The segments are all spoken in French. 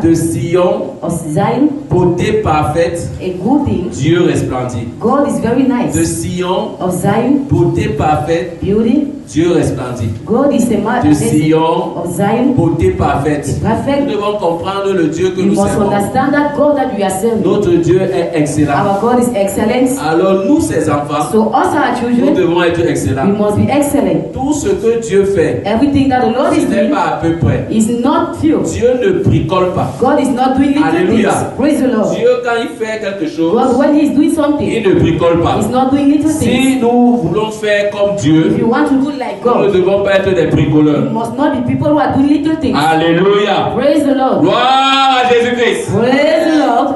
De Sion, of Zion, beauté parfaite, a good thing. Dieu resplendit. God is very nice. De Sion, Of Zion, beauté parfaite, beauty. Dieu resplendit. God is a man De Sion, of Zion, beauté parfaite. Nous perfect. devons comprendre le Dieu que You nous must servons. understand that God that we are serving. Notre Dieu est excellent. Our God is excellent. Alors nous, ses enfants, So us, our nous children, devons être we excellents. must be excellent. Tout ce que Dieu fait, Everything that the Lord ce is n'est doing pas à peu près. is not few. Dieu ne bricole pas. God is not doing little Alléluia. things. Praise the Lord. Dieu, quand il fait quelque chose, God, when He is doing il something, ne bricole pas. He's not doing little Si things. nous voulons faire comme If Dieu, you want to do like nous ne God, devons pas être des you bricoleurs. must not be people who are doing little things. Alléluia. Praise the Lord. Gloire à Jésus-Christ. Praise the Lord.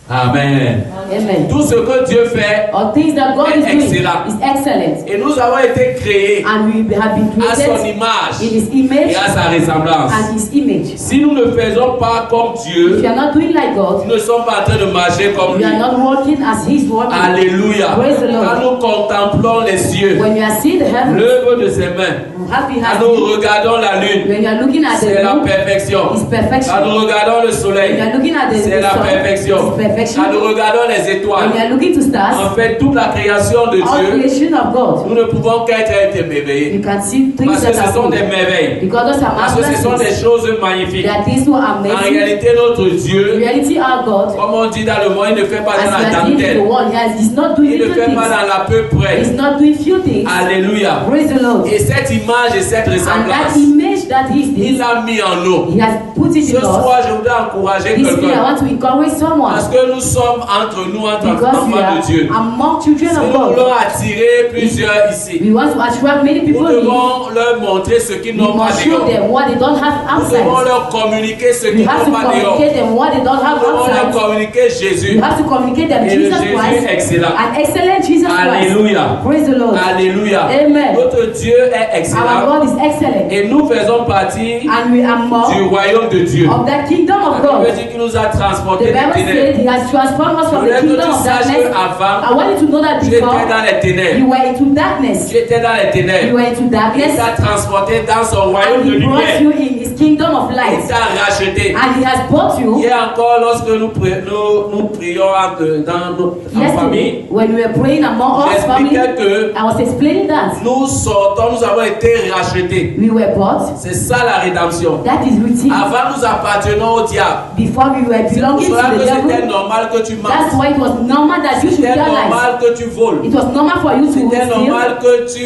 Amen. Amen. Tout ce que Dieu fait, All things that God is doing Excellent. is excellent. et nous avons été créés And we have been à son created image in His image et à sa ressemblance. and His image. Si nous ne faisons pas comme If Dieu, you are not doing like God, nous ne sommes pas en train de marcher comme you lui. are not working as He's working. Alléluia. Praise the Lord. Quand nous contemplons les cieux, When you are seeing the heavens, l'œuvre de ses mains, happy quand has nous regardons la lune, when you are looking at c'est the la moon, perfection. it's perfection. Quand nous regardons le When soleil, you are looking at the c'est la sun, perfection. it's perfection. Quand nous regardons les When étoiles, you are looking to stars, en fait, toute la création de all Dieu, creation of God, nous ne pouvons qu'être émerveillés. you can see things Parce que that ce are sont good. des merveilles. Because those are Parce que ce sont des marvelous things. choses magnifiques. There are things who are En amazing. réalité, notre In Dieu, reality, our God, comme on dit dans le monde, il ne fait pas dans as la we are seeing in the dentelle. world, He's not doing Il ne little fait pas things. dans la peu près. He's not doing few things. Alléluia. Praise the Lord. Et cette image et cette And that ressemblance, image that He il is, l'a mis en nous. He has put it Ce in us. soir, je voudrais encourager This week, I quelqu'un. want to encourage someone. Parce que nous sommes entre nous, entre Because we enfants de Dieu. are among children Si of nous God. voulons attirer plusieurs ici, We want to attract many nous people in. devons leur montrer ce qu'ils We n'ont pas must show dehors. them what they don't have Nous devons outside. leur communiquer ce We qu'ils have n'ont to pas dehors. communicate them what they don't have Nous devons leur outside. communiquer Jésus. We have to communicate them Et le Jesus Jésus Christ, excellent. an excellent Jesus Christ. Alléluia. Praise the Lord. Alléluia. Amen. Notre Dieu est Our excellent. God is excellent, Et nous faisons partie and we are more du royaume de Dieu. of the kingdom of Ça veut God. dire qu'il nous a The transportés des Bible ténèbres. says He has transformed us Je from the voudrais que kingdom tu of saches darkness. qu'avant, I want you to know that tu étais before dans les ténèbres. you were into darkness. Tu étais dans les You ténèbres. were into Il darkness, t'a transporté dans son royaume and de He brought lumière. you in His kingdom of Il light, t'a racheté. and He has brought you. Hier encore, lorsque nous prions en famille, Yesterday, when we were praying among us family, j'expliquais que I was explaining that nous sortons, nous avons été rachetés. we were bought. C'est ça la rédemption. That is routine. Avant, nous appartenons au diable. Before we were C'est pour belonging cela to que the c'était devil. normal que tu That's mens. why it was normal that you should C'était realize. normal que tu voles. It was normal for you to C'était steal. normal que tu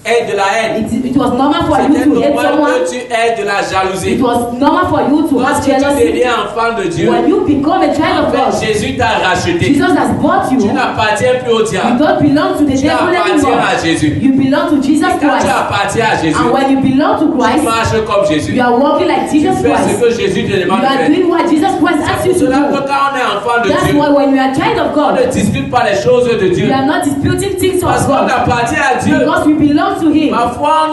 aies de la haine. It was normal for you C'était to hate normal someone. que tu aies de la jalousie. It was normal for you to have Lorsque tu jealousy. deviens enfant de Dieu, When you become a child en of God, fait, Jésus t'a racheté. Jesus has bought you. Tu n'appartiens plus au You diable. don't belong to the Tu devil appartiens anymore. à Jésus. You belong to Jesus Et quand tu Christ. appartiens à Jésus, And when you belong to tu Christ, marches comme Jésus. you are walking like Tu Jesus fais ce Christ. que Jésus te You demande de are faire. doing what Jesus Christ asks you C'est to cela que do. quand on est enfant de That's Dieu, why when you are a child of on God, ne discute pas les choses de Dieu. we are not disputing things Parce of qu'on God. appartient à Dieu. Because we belong to Him. Parfois,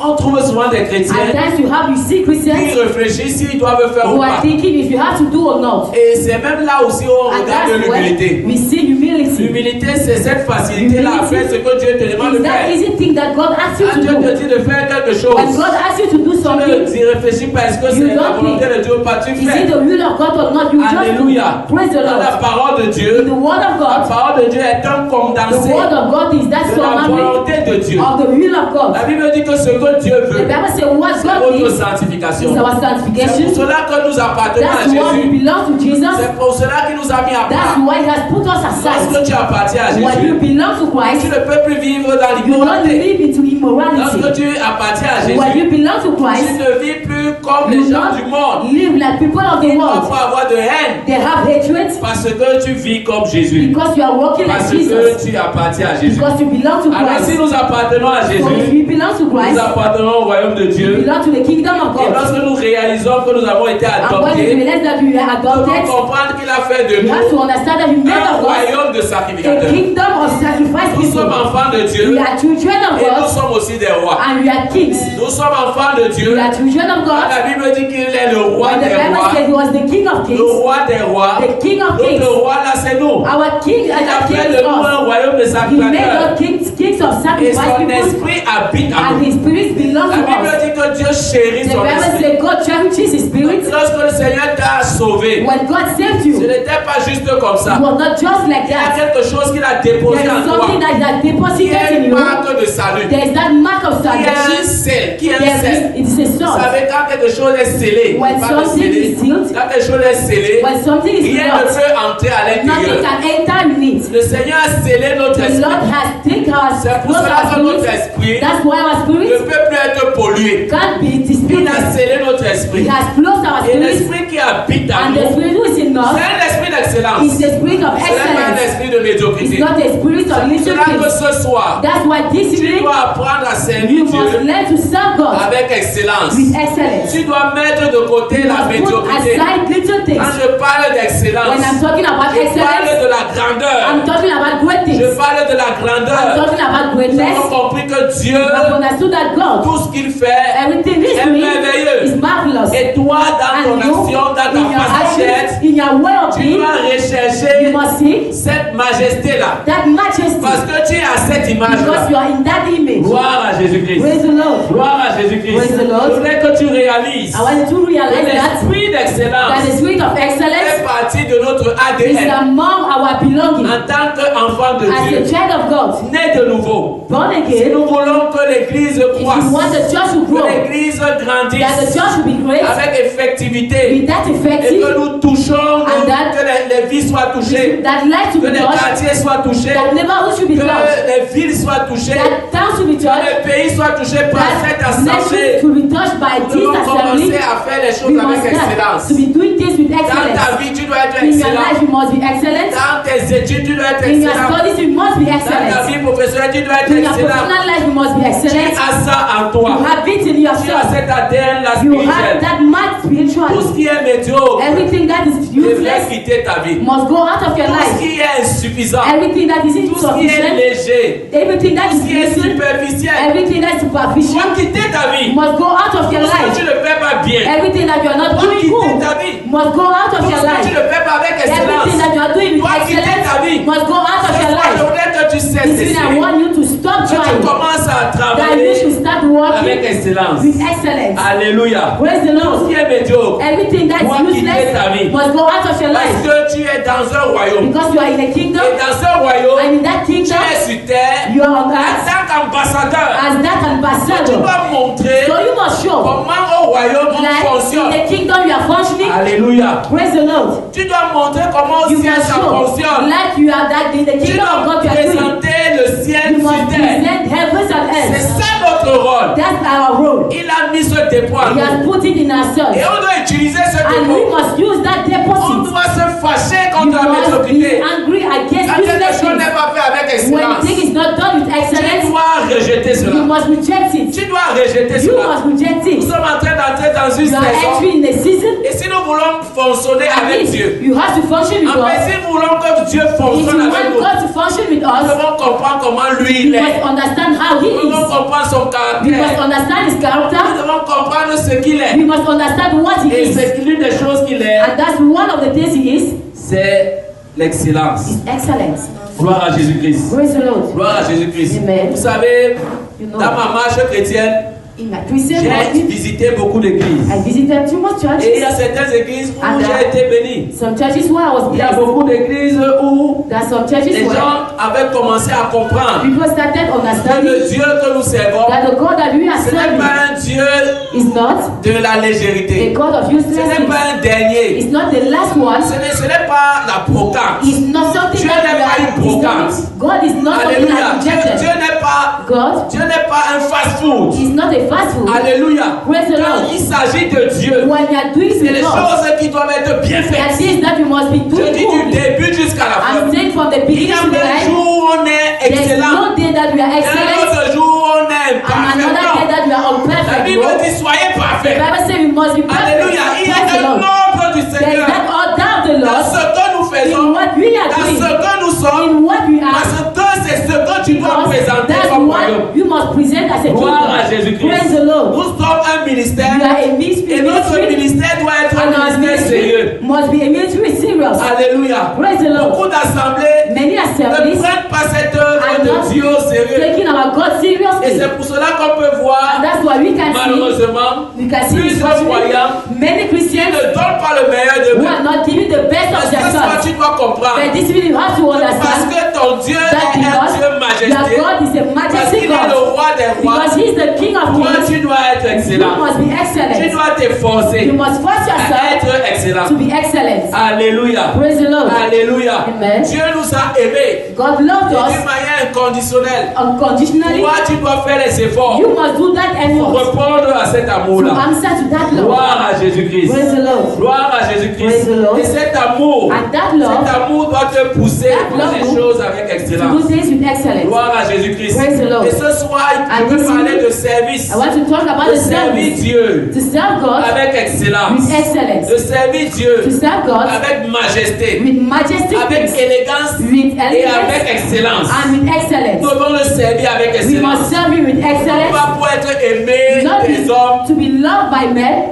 on trouve souvent des At chrétiens times you have, you see qui Christians réfléchissent s'ils doivent faire ou who are pas. thinking if you have to do or not. Et c'est même là aussi où on And regarde that's when l'humilité. we see humility. L'humilité, c'est cette facilité-là à faire ce que Dieu te demande de It's that faire. easy thing that God asks you Quand to Dieu te do. dit de faire quelque chose, When God asks you to do tu ne something, t'y réfléchis pas. Est-ce que You c'est la don't volonté de Dieu ou pas? Tu is it fais. the will of God or not? You just Alléluia. do. Praise the Dans la Lord. parole de Dieu, The word of la God, parole de Dieu est un the condensé word of God is that de la summary volonté de Dieu. of the will of God. La Bible dit que ce que Dieu The veut, Bible says what c'est God notre needs sanctification. is our C'est pour sanctification. cela que nous appartenons à That's why we Jésus. belong to Jesus. C'est pour cela qu'il nous a mis à That's part. why He has put us aside. Lorsque tu appartiens à When you Jésus, belong to tu Christ, ne peux plus vivre dans you don't l'immoralité. live into immorality. Lorsque tu appartiens à When Jésus, you belong to tu Christ, ne vis plus comme you les gens du monde. don't live like people of the Il ne world. doit pas avoir de haine They have hatred parce que tu vis comme Jésus. because you are walking like Parce que Jesus. tu appartiens à Jésus. Because you belong to Alors si Christ. nous appartenons à So if Jésus, we belong to nous Christ, appartenons au royaume de we Dieu. belong to the kingdom of Et God. lorsque nous réalisons que nous avons été And when you adoptés, realize that you are nous devons adopted, comprendre qu'il a fait de you have to nous understand that He made un of us royaume de a sacrificateurs. kingdom of sacrifice Nous sommes people. enfants de Dieu We are children of et nous God sommes aussi des rois. and we are kings. Nous sommes enfants de Dieu. We are children of Quand God. la Bible dit qu'il est le roi When the des Bible rois, says He was the King of le Kings. roi des rois. The King of Kings. Notre roi là, c'est nous. Our King Il and a the fait King de nous of un royaume de He made sacrificateurs. us kings of Et sacrifice son people. esprit habite en And nous. His spirit belongs La to Bible us. dit que Dieu chérit The son Bible esprit. says God cherishes His spirit. Lorsque le Seigneur t'a sauvé, When God saved ce you, it n'était pas juste comme ça. was not just like Il y a that. quelque chose qu'il a There déposé en is toi. something that is Qui deposited est in une you. marque de salut. There is that mark of Qui est un salvation. sel. Qui est un There sel. is, it is a Vous sword. savez, quand quelque chose est scellé, When pas de something scellé, is sealed, quand quelque chose est scellé, when something is rien ne locked, peut entrer à nothing l'intérieur. can enter in it. Le Seigneur a scellé notre The Lord esprit. has taken our C'est pour cela que notre esprit That's why our ne spirit peut plus être pollué. can't be Il a disputed. scellé notre He esprit. has closed our Et spirit, l'esprit qui habite en and the nous, spirit who is in c'est us un esprit d'excellence. is the spirit of Ce n'est pas un excellence. esprit de It's médiocrité. not a spirit of C'est little là que things. ce soir, That's why this tu evening dois apprendre à servir you must Dieu learn to serve God avec excellence. with excellence. Tu dois mettre de côté You la must put médiocrité. aside little things. Quand je parle When d'excellence, I'm talking about je parle excellence, de la grandeur. I'm talking about great Je things. parle de la I'm grandeur. talking about Nous greatness. avons compris que Dieu, I've understood that God, tout ce qu'il fait, everything He's est doing merveilleux. is marvelous. Et toi, dans ton And you, action, dans in ta your façon d'être, actions, in your way of tu being, dois you rechercher must seek cette majesté-là. that majesty Parce que tu es à cette because image-là. you are in that image. Gloire à Jésus-Christ. Praise the Lord. Gloire à Jésus-Christ. Praise the Lord. Je voudrais que tu réalises I want you to que realize that l'esprit d'excellence the spirit of fait excellence partie de notre is ADN among our belonging en tant qu'enfant de as a Dieu, child of God, né de nouveau. born Si again. nous voulons que l'Église If you croisse, want the church to que grow, l'Église that the grandisse church will be great, avec effectivité with that et effective, que nous touchons, And that- que les vies soient touchées, that light to que be les touched, quartiers soient touchés, that neighborhood should be que touched, les villes soient touchées, that town should be que touched, les pays soient touchés par cette that nation assemblée. should be touched by Nous this devons assembly. commencer à faire les We choses avec must start excellence. to be doing things with Dans ta excellence. vie, tu dois être In your life, excellent. you must be excellent. Dans tes études, tu dois être In your excellent. studies, you must be Dans ta excellent. vie professionnelle, tu dois être In your excellent. professional life, you must be Tu excellent. as ça en toi. You have it in Tu as yourself. cet ADN-là You have spirituel. that mad Tout ce spirituality. qui est médiocre Everything that is devrait useless quitter ta vie. must go out of your Tout ce life. qui est insuffisant, Everything that is tout ce qui est insufficient, léger, everything that tout is ce qui est missing, superficiel, everything that is superficial doit quitter ta vie. must go out of your Tout ce que life. tu ne fais pas bien, Everything that you are not doit doing quitter good ta vie. must go out of Tout your ce que tu life. ne fais pas avec Everything excellence, that you are doing with doit quitter ta vie. excellence must go out of Ce your soir, je life. voudrais que tu cesses This de is I want you to stop que tu trying. commences à That you travailler should start avec working excellence. with excellence. Alléluia. Praise the Tout ce Lord. qui est médiocre, Everything that doit is quitter useless ta vie. must go out of your Parce life. que tu es dans un royaume. Because you are in a kingdom, Et dans ce royaume, and in that tu kingdom, es sur terre you are on en earth tant qu'ambassadeur. as that Tu ambassador. dois montrer So you must show, comment au royaume on like in fonctionne. the kingdom you are functioning. Alléluia. Praise the Lord. Tu dois montrer comment au You ciel must ça show, fonctionne. like you are that in the Tu kingdom of dois God you are doing. présenter le ciel You sur must terre. present heavens and C'est earth. ça notre rôle. That's our role. Il a mis ce dépôt à He has nous. put it in Et ourselves. on doit utiliser ce And we dépôt. must use that On deposit. doit se fâcher You contre la must be médiocrité. angry against Quand quelque useless chose things. n'est pas fait avec When excellence, thing is not done with tu excellence, dois rejeter you cela. must reject it. Tu dois rejeter You cela. must reject Nous it. sommes en train d'entrer dans une You are saison. entering a season. Et si nous voulons fonctionner At avec least Dieu, you have to function with en fait, God. si nous voulons que Dieu If you fonctionne avec want nous, God to function with nous us, devons comprendre comment lui you il est. must understand how He Nous devons is. comprendre son You must caractère. understand His Nous character. devons comprendre ce qu'il est. You must understand what He Et is. c'est l'une des choses qu'il est, And that's one of the things He is. c'est l'excellence. Is excellence. Gloire à Jésus-Christ. Praise the Lord. Gloire à Jésus-Christ. Amen. Vous savez, You know, dans ma marche chrétienne, in my Christian j'ai life, visité beaucoup d'églises. I visited too much Et il y a churches. certaines églises où And j'ai été béni. some churches where I was Il y a blessed. beaucoup d'églises où There are some churches les where gens avaient commencé à comprendre people started que le understanding Dieu que nous servons, that the God that we are ce n'est serving pas un Dieu is not de la a légèreté. God of Ce useless n'est things. pas un dernier. It's not the last one. Ce n'est pas la brocante. It's not something Dieu that n'est we pas une are brocante. discouraged. God is not something Alléluia. that Dieu rejected. Dieu n'est pas un fast-food. He's not a fast food. Alléluia. Praise the Quand Lord. il s'agit de Dieu, When you are doing c'est les with God, choses qui doivent être bien that faites. is that you must be Je doing dis du good. début jusqu'à la fin. I'm saying from the Il y beginning a to the un end, jour où on est there's excellent. no day that we are Il y a un excellent, autre jour où on est and another day imparfait. that we are La unperfect. Bible No? dit soyez The parfaits. Bible says we must be perfect. Alléluia. Il y Praise the a un Lord. ordre du There is Seigneur that order of the dans Lord ce que nous faisons, in what we are dans ce doing, que nous sommes, in what we are. parce que c'est ce que tu dois Because présenter that's comme royaume. what you must present as a Gloire à kingdom. Jésus-Christ. Praise the Lord. Nous sommes un We ministère are a ministry. et notre ministère doit être And un our ministère ministry sérieux. must be immediately serious. Alléluia. Praise the Lord. Beaucoup d'assemblées Many ne assemblies prennent pas cette œuvre are de not Dieu au sérieux. taking our God Et seriously. c'est pour cela qu'on peut And voir, that's why we can see, malheureusement, plusieurs croyants many qui Christians ne donnent pas le meilleur who d'eux-mêmes. are not giving the best of Parce que toi, themselves. tu dois comprendre. But this really have to Parce understand que ton Dieu that est un Dieu because your majestueux. God is a Parce majestic qu'il est le God. roi des rois. Because he is the King of Toi, kings. tu dois être You excellent. must be Tu excellent. dois t'efforcer You must force à yourself être excellent. to be excellent. Alléluia. Praise the Lord. Alléluia. Amen. Dieu nous a aimés God loved d'une us manière inconditionnelle. unconditionally. Toi, tu dois faire les efforts You must do that pour effort répondre à cet to amour-là. answer to that love. Gloire à Jésus-Christ. Praise the Lord. Gloire à Praise Jésus-Christ. the Lord. Et cet amour, And that love, cet amour doit te pousser à That faire les love choses avec to excellence. do things with excellence. Gloire à Jésus-Christ. Praise the Lord. Et ce soir, je And veux this parler evening, de service. I want to talk about De the servir service. Dieu To serve God avec excellence. with excellence. De servir Dieu To serve God avec majesté, with majestic avec things, élégance with et avec elegance, excellence. and with Nous excellence. devons le servir avec We excellence. must serve Him with excellence. Pas pour être aimé Not des hommes, to be loved by men,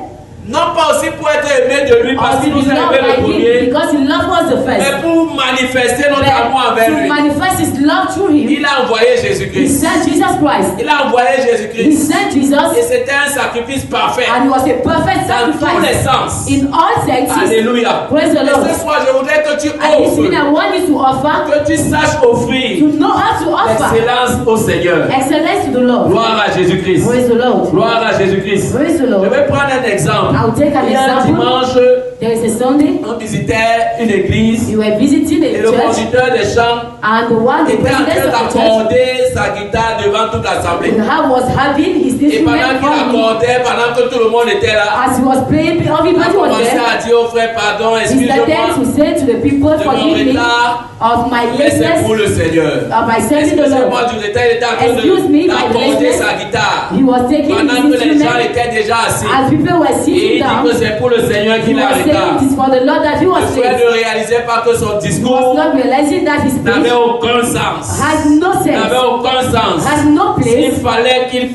non pas aussi pour être aimé de lui or parce to qu'il be nous a loved aimé le by Him premier, because He loved us the mais first. pour manifester notre amour But envers to lui. manifest His love through Him, Il a envoyé He Jésus-Christ. sent Jesus Christ. Il a envoyé He Jésus-Christ. sent Et Jesus, c'était un sacrifice parfait and He was a perfect dans tous les sacrifice sens. in all senses. Alléluia. Praise the Et Lord. ce soir, je voudrais que tu And this evening, I offres, want you to offer, que tu saches to offrir know how to offer l'excellence au Seigneur. excellence to the Lord. Gloire à Jésus-Christ. Praise the Lord. Gloire à Jésus-Christ. Praise the Je Lord. vais prendre un exemple. I'll take an Il y a un example. dimanche, There is a Sunday, on visitait une église you were visiting et a le church, conducteur des chants and the était en president train of the church d'accorder sa guitare devant toute l'assemblée. was having his Et pendant instrument qu'il for him. accordait, pendant que tout le monde était là, As he was playing, il a everybody was commencé there. à dire au frère, pardon, He started excusez-moi, to say to the people, de mon forgive me retard, of my mais c'est pour lateness, le Seigneur. of my serving the Excusez-moi Lord. du retard, il était en train Excuse me, my d'accorder lateness. sa guitare. He was taking Pendant his que les gens instrument étaient déjà assis. as people were Et sitting il dit down. que c'est pour le Seigneur He qu'il a was saying retard. it is for the Lord that he Le was frère late. ne réalisait pas que son He was discours not realizing that his n'avait speech aucun sens. has no N'avait sense, aucun sens. has no Il place. fallait qu'il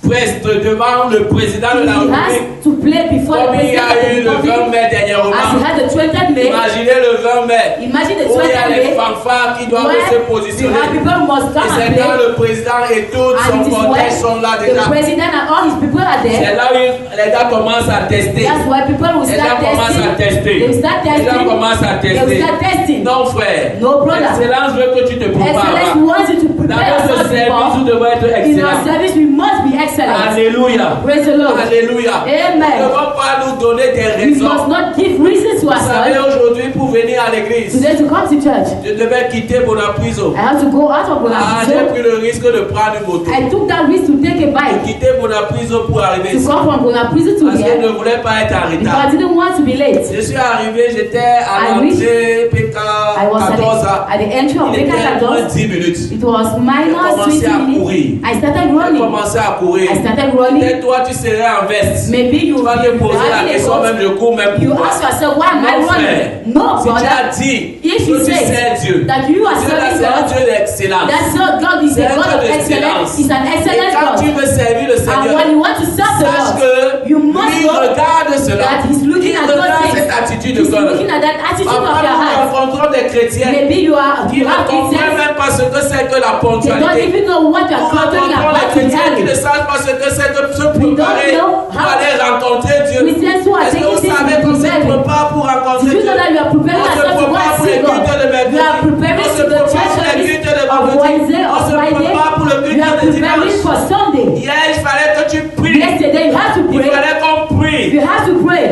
preste devant le président de la He République. has to play before the Comme il y president a eu of le the 20 Republic. mai As he dernièrement. had the 20th May, Imaginez le 20 mai. imagine the Où il y a 20th les May, fanfares qui doivent se where the positionner. people must Et come and c'est quand play. le président et tout And son it is cortège when sont là the déjà. president and all his people are C'est there. là où les gars commencent à tester. That's why people will Les gens start commencent à testing. tester. They will start Les gens testing. commencent à They will tester. start testing. Non, frère. No, brother. L'excellence veut que tu te prépares. Excellence wants you to Dans prepare notre yourself service, before. nous devons être In our excellents. service, we must be excellent. Alléluia. Praise the Lord. Alléluia. Amen. Nous ne devons pas nous donner des We must raisons. not give reasons to Vous savez, ourselves aujourd'hui, pour venir à l'église, today to come to church. je devais quitter Bonapriso. I have to go out of Ah, j'ai Bonapriso. pris le risque de prendre une moto. I took that risk to take a bike Quitter Bonapriso pour arriver to ici. come from Bonapriso to Parce que je here ne voulais pas être en because retard. I didn't want to be late. Je suis arrivé, j'étais à I reached- l'entrée PK I was 14 ans. at the entry of Il était à moins Beka 10 minutes. It was J'ai minus commencé 20 à courir. minutes. I started J'ai running. commencé à courir. I started running. Peut-être toi, tu serais en veste. Maybe you Tu vas te poser la having a question, thought. même le coup, même You pourquoi. ask yourself, why am I Non, frère. running? No, Si tu as brother. dit If que you tu say sais Dieu, that you are Dieu là, serving c'est un God, Dieu d'excellence. that's not God is C'est a un God Dieu of excellence. d'excellence. He's an Et excellent quand tu God. veux servir le And Seigneur, when you want to serve the sache Lord, que you must lui know regarde cela. that he's looking Il at those regarde things. cette attitude de He's cœur. looking at that attitude of Parfois, your nous heart. rencontrons des chrétiens Maybe you have qui ne comprennent Christians. même pas ce que c'est que la They don't ponctualité. even know what you Nous are talking rencontrons about des chrétiens qui ne today. savent pas ce que c'est que se We don't préparer know pour how aller rencontrer Dieu. Christians who are Est-ce que taking vous things savez to qu'on se prepare. prépare pour rencontrer Did you Dieu? know that you are preparing On se yourself to go prépare and pour les see God? cultes de mercredi. You are preparing On se to the prépare church pour les cultes de of vendredi. Wednesday, On of se Friday. prépare pour le You culte are de preparing dimanche. for Sunday. Hier, il fallait que tu pries. Yesterday you had to Il pray. fallait qu'on prie You have to pray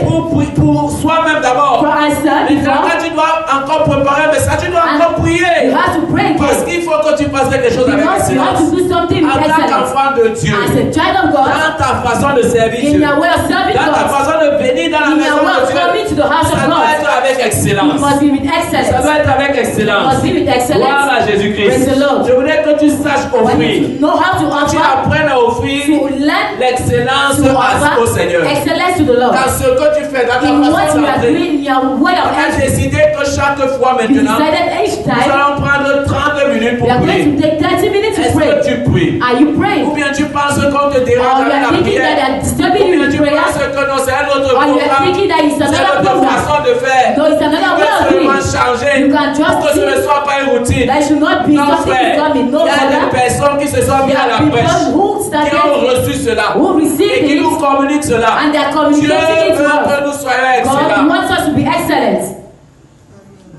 pour soi-même d'abord. for ourselves Maintenant, before. quand tu dois encore préparer un message, tu dois And encore prier. You have to pray Parce again. qu'il faut que tu fasses quelque chose avec Because you have to excellence. do something with En tant excellence. qu'enfant de Dieu, As a child of God, dans ta façon de servir in Dieu, your way of serving dans ta God, façon de venir dans la in maison your way de of coming Dieu, to the house of ça doit God, être avec it excellence. must be with Ça excellence. doit être avec It excellence. must be with Gloire excellence. à Jésus-Christ. Praise the Lord. Je voudrais que tu saches I want offrir. you to know how to Tu offer, apprennes à offrir to learn l'excellence to au offer Seigneur. excellence to the Lord. Dans ce que tu fais, dans ta In what façon you are d'entrer. doing, in your way On of a entering, décidé que chaque fois we maintenant, decided each nous time allons prendre 30 minutes pour we are going prier. to take 30 minutes to Est-ce pray. que tu pries? Are you praying? Ou bien tu penses qu'on te Or dérange you avec are la thinking that prière? they are disturbing Ou you bien in tu prayer? penses que non, c'est un autre Or you are programme. thinking that it's C'est another notre program? façon de faire. No, titre. That should not be Non, something frère. becoming. No, Il y a des brother. personnes qui se sont mis There à la are brèche, people who qui ont started reçu cela who received et qui it nous communiquent cela. and they are Dieu communicating it veut to us. que nous soyons God excellents. wants us to be excellent.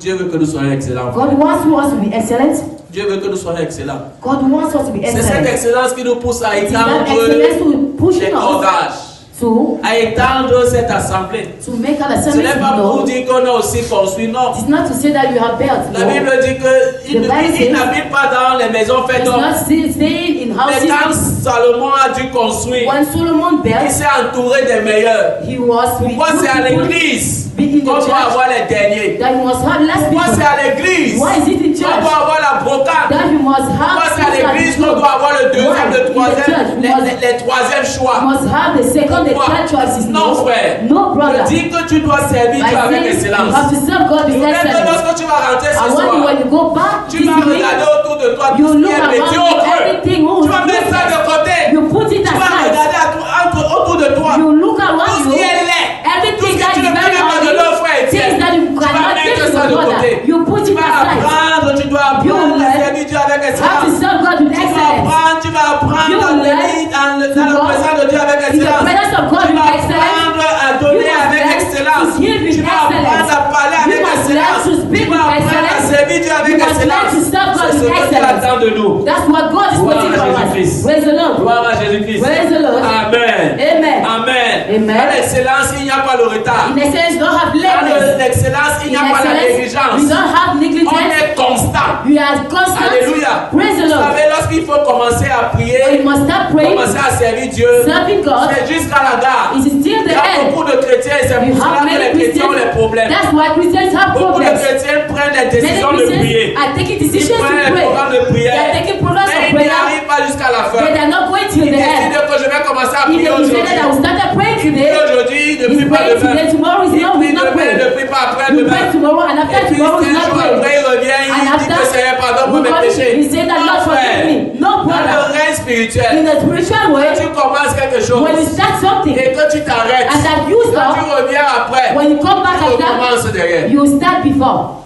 Dieu veut que nous soyons excellents. God wants us to be excellent. Dieu veut que nous soyons excellents. God wants us to be C'est cette excellent. excellence qui nous pousse à It is that étendre excellence to push les us cordages, to à étendre cette assemblée. make our Ce assembly n'est pas pour know. dire qu'on a aussi construit, non. It's not to say that you have built. La No. Bible dit qu'il The Bible says- n'habite pas dans les maisons faites It's d'hommes. not staying in Mais quand houses. Salomon a dû construire, When Solomon il built, s'est entouré des meilleurs. he was with Pourquoi c'est à good people l'église be in the qu'on doit church avoir les derniers? that you must have less Pourquoi c'est people. à l'église Why is it in qu'on church doit avoir la brocade? that you must Pourquoi have c'est à l'église qu'on doit avoir le deuxième, Why? le In the troisième, church, we must- les troisièmes You choix? must have the second, the Pourquoi? third choices. Non, frère. No, brother. Je dis que tu dois servir Dieu I avec say you excellence. have to serve God with Même que excellence. lorsque tu vas rentrer ce I want you soir, when you go back tu this vas week, regarder autour de toi you tout ce qui look est around you, médiocre. everything who Tu vas mettre ça de côté. you put it Tu vas aside. regarder autour de toi. You look Tout around ce you, qui est laid. Tout everything ce that que tu is ne peux very même pas de l'eau, frère ugly, Étienne. things that you Tu vas cannot give mettre to ça the de brother, côté. you put Tu it vas aside. apprendre, tu dois You apprendre à learn servir Dieu avec How to excellence. serve God with excellence. Tu vas apprendre You à learn venir dans le to présence de Dieu avec in the excellence. presence of God Tu with vas excellence. apprendre à You donner must avec learn excellence. to give with Tu vas apprendre excellence. à parler You avec must learn excellence. to speak Tu vas with apprendre à excellence. servir Dieu avec You must learn excellence. to serve God C'est ce with que Dieu excellence. attend de nous. That's what God is Gloire waiting à for Jésus-Christ. us. Praise the Lord. Gloire à Jésus-Christ. Praise the Lord. Amen. Amen. Amen. Amen. Dans l'excellence, il n'y a pas le retard. In excellence, you don't have Dans lateness. l'excellence, il In n'y a pas la excellence, négligence. you don't have On negligence. est constant. You are constant. Alléluia. Praise the Vous Lord. savez, lorsqu'il faut commencer à When prier, you must start praying, commencer à servir Dieu, serving God, c'est jusqu'à la gare. it is still Il the y a end. beaucoup de chrétiens et c'est You pour cela have que les many chrétiens ont les Christians. problèmes. That's why Christians have Beaucoup de problems. chrétiens prennent des Many décisions de Christians prier. are taking Ils decisions to prennent les pray. programmes de They prière. are taking programs Mais of ils prayer, n'arrivent pas jusqu'à la fin. but they are not going till Ils the end. décident que je vais commencer à If prier they decide aujourd'hui. that I will start praying Il today, prie aujourd'hui, il ne he's prie pas praying demain. today, tomorrow is Il not, prie will not demain, il pray. ne prie pas après You demain. pray tomorrow, and Et after puis tomorrow is un not jour praying. après, il revient, And il dit after, que Seigneur, pardon pour we mes call it, péchés. we say that Non, Lord forgive frère. me. No, Dans le brother. règne spirituel, In the spiritual way, quand tu commences quelque chose when you start something, et que tu t'arrêtes, and that you quand tu stop, reviens après, when you come back tu after, recommences derrière. you start before.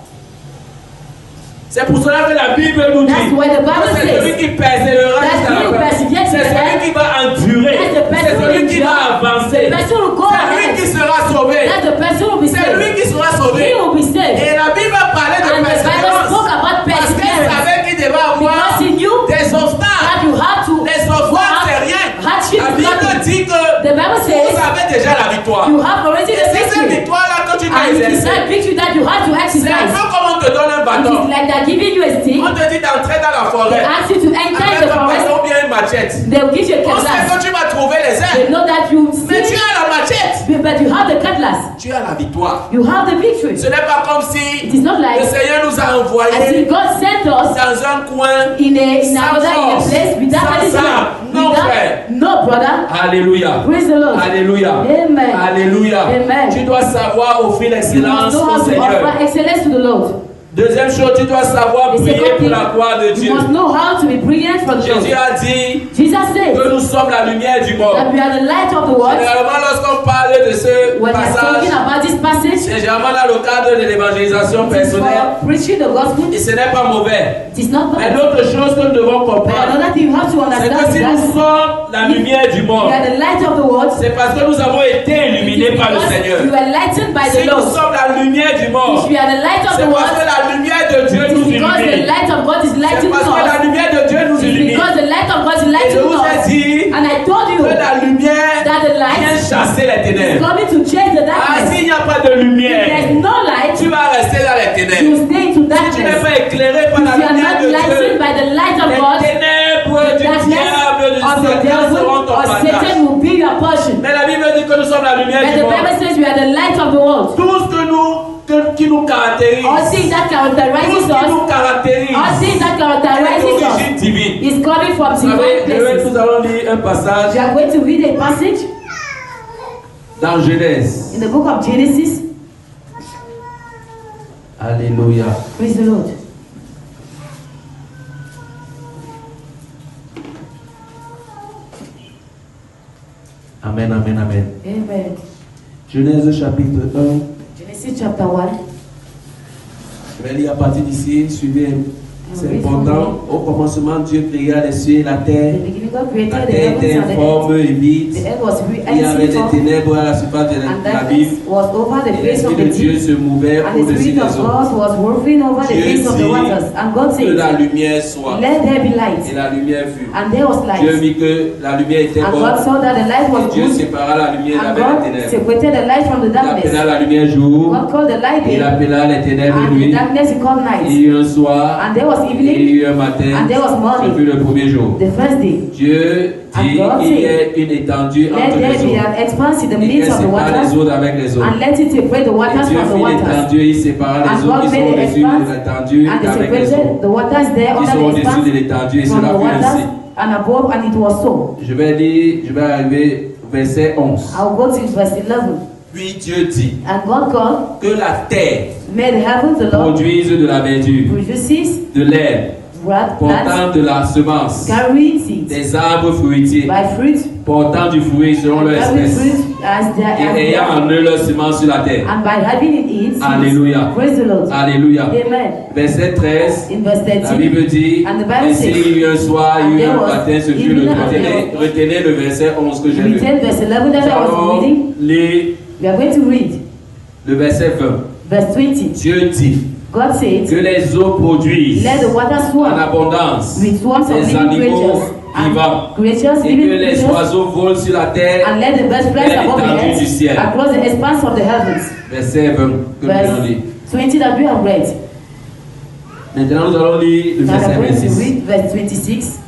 C'est pour cela que la Bible nous dit That's why the que Bible c'est celui says qui persévérera that jusqu'à he la who fin. perseveres C'est to the celui end, qui va endurer. that's the C'est person celui who qui will va endure. avancer. The person will go C'est lui ahead. qui sera sauvé. That's the person who will be C'est saved. lui qui sera sauvé. He will be saved. Et la Bible parlait de And the Bible persévérance. spoke about Parce qu'il perseverance. savait qu'il devait avoir Because he knew des obstacles. that you have to Les go obstacles, out. c'est rien. Hardship La is Bible nothing. dit que The Bible vous says avez déjà la victoire. you have already Et the c'est cette victory. victoire-là que tu dois And it is exercer. that victory that you have to C'est un exercise. peu comme on te donne un It bâton. is like they're giving you a stick. On te dit d'entrer dans la They forêt. ask you to enter Avec the un forest. bâton ou bien une machette. They will give you a On sait cutlass. que tu vas trouver les They ailes. know that you Mais tu see, as la machette. but you have the cutlass. Tu as la victoire. You have the victory. Ce n'est pas comme It si is not le like Seigneur nous a as if envoyés God sent us dans un coin. in Sans another force, place without sans anything. ça. Non, frère. No, brother. Alléluia. Praise the Lord. Alléluia. Amen. Alléluia. Amen. Tu dois savoir offrir You must l'excellence know au how to Seigneur. offer excellence to the Lord. Deuxième chose, tu dois savoir The prier second pour thing, la gloire de Dieu. you must know how to be brilliant for the Jésus Lord. a dit Jesus says que nous sommes la lumière du monde. that we are the light of the world. Généralement, lorsqu'on parle de ce When we're passage, talking about this passage, c'est généralement dans le cadre de l'évangélisation it's personnelle. for preaching the gospel. Et ce n'est pas mauvais. It is not Mais bad. l'autre chose que nous devons But comprendre, another thing you have to c'est que understand si is nous that sommes la lumière du we monde, are the light of the world. c'est parce que nous avons été It is illuminés par le because Seigneur. you are lightened by Si the nous Lord. sommes la lumière du If monde, you are the light of c'est the parce que world, la lumière de Dieu it nous is because the illumine. light of God is C'est lightening parce que la us. lumière de Dieu nous It is illumine. because the light of God is Et je lightening vous ai us. dit And I told you que la lumière that the vient light chasser les is ténèbres. coming to change the Ah, darkness. s'il n'y a pas de If there lumière, is no light, tu vas rester dans les ténèbres. you stay into Si tu n'es darkness. pas éclairé par If la you are lumière not de lightened Dieu, by the light of les God, ténèbres the du darkness diable, du of the Satan devil seront ton or partage. Satan will be your portion. Mais la Bible dit que nous sommes la lumière But du the Bible monde. says we are the light of the world. Tout ce qui nous caractérise, All things that tout characterizes ce qui us, nous caractérise, all things that est characterizes d'origine us divine. is coming from Vous divine savez, nous places. allons lire un passage We are going to read a passage dans Genèse. in the book of Genesis. Alléluia. Praise the Lord. Amen, amen, amen. Amen. Genèse chapitre 1. Genesis chapter 1. Je vais lire à partir d'ici. Suivez C'est important. Au commencement, Dieu créa les cieux et la terre. The beginning God created La the terre était heavens and the informe earth. et vide. The earth was Il y avait des formed, ténèbres à la surface de and l'abîme. darkness was over the Et face of l'Esprit the de Dieu deep, se mouvait and the au-dessus Spirit des of eaux. God was moving over the Dieu face of the dit waters. And God que said, la lumière soit. let there be Et light. la lumière fut. And there was Dieu light. vit que la lumière était And God bonne. saw that the light was Dieu good. sépara la lumière And avec les God ténèbres. separated the light from the Il appela darkness. la lumière jour. God called the light Il day, appela les ténèbres and the nuit. darkness he called Il y night. a eu un soir. And there was Et il evening, y a eu un matin. and there was Ce morning, fut le premier jour. the first day. Dieu dit And God qu'il y said, ait une étendue Let entre there les be eaux. an expanse in the Et midst qu'elle of the sépare les waters, eaux avec les eaux. and let it separate the Et waters Dieu from the fit waters. l'étendue, il sépara les And eaux God qui sont made the au-dessus de expanse, l'étendue and they avec les separated eaux the waters there qui under sont the au-dessus de expanse l'étendue. Et from cela the fut ainsi. waters and above, and it was so. Je vais arriver au verset 11. I'll go to verse 11. Puis Dieu dit And God called, que la terre made the heavens, the Lord produise de la verdure, produces de l'herbe, plants portant de la semence, carrying seeds des arbres fruitiers, by fruit, portant du fruit selon and leur carrying espèce, fruit as their et ayant en eux leur semence sur la terre. and by having in it seeds. Alléluia. Praise the Lord. Alléluia. Amen. Verset 13, In verse la 13, Bible dit, And the Bible ainsi says, il y a eu un soir, il y a eu and un there was matin, ce fut le evening and retenez le verset 11 que j'ai lu. return verse 11 that I was Allons reading. lire We are going to read le verset 20. verse 20. Dieu dit God said, que les eaux produisent let the water en swarm abondance with swarms of des living animaux creatures vivants and creatures, et living que les creatures, oiseaux volent sur la terre. and let the birds fly Vers above the l'étendue du earth ciel. across the expanse of the heavens. Verset 20 que nous allons lire. Verse 20 that we have read. Maintenant nous allons lire le Now we verset are going to 26. read verse 26.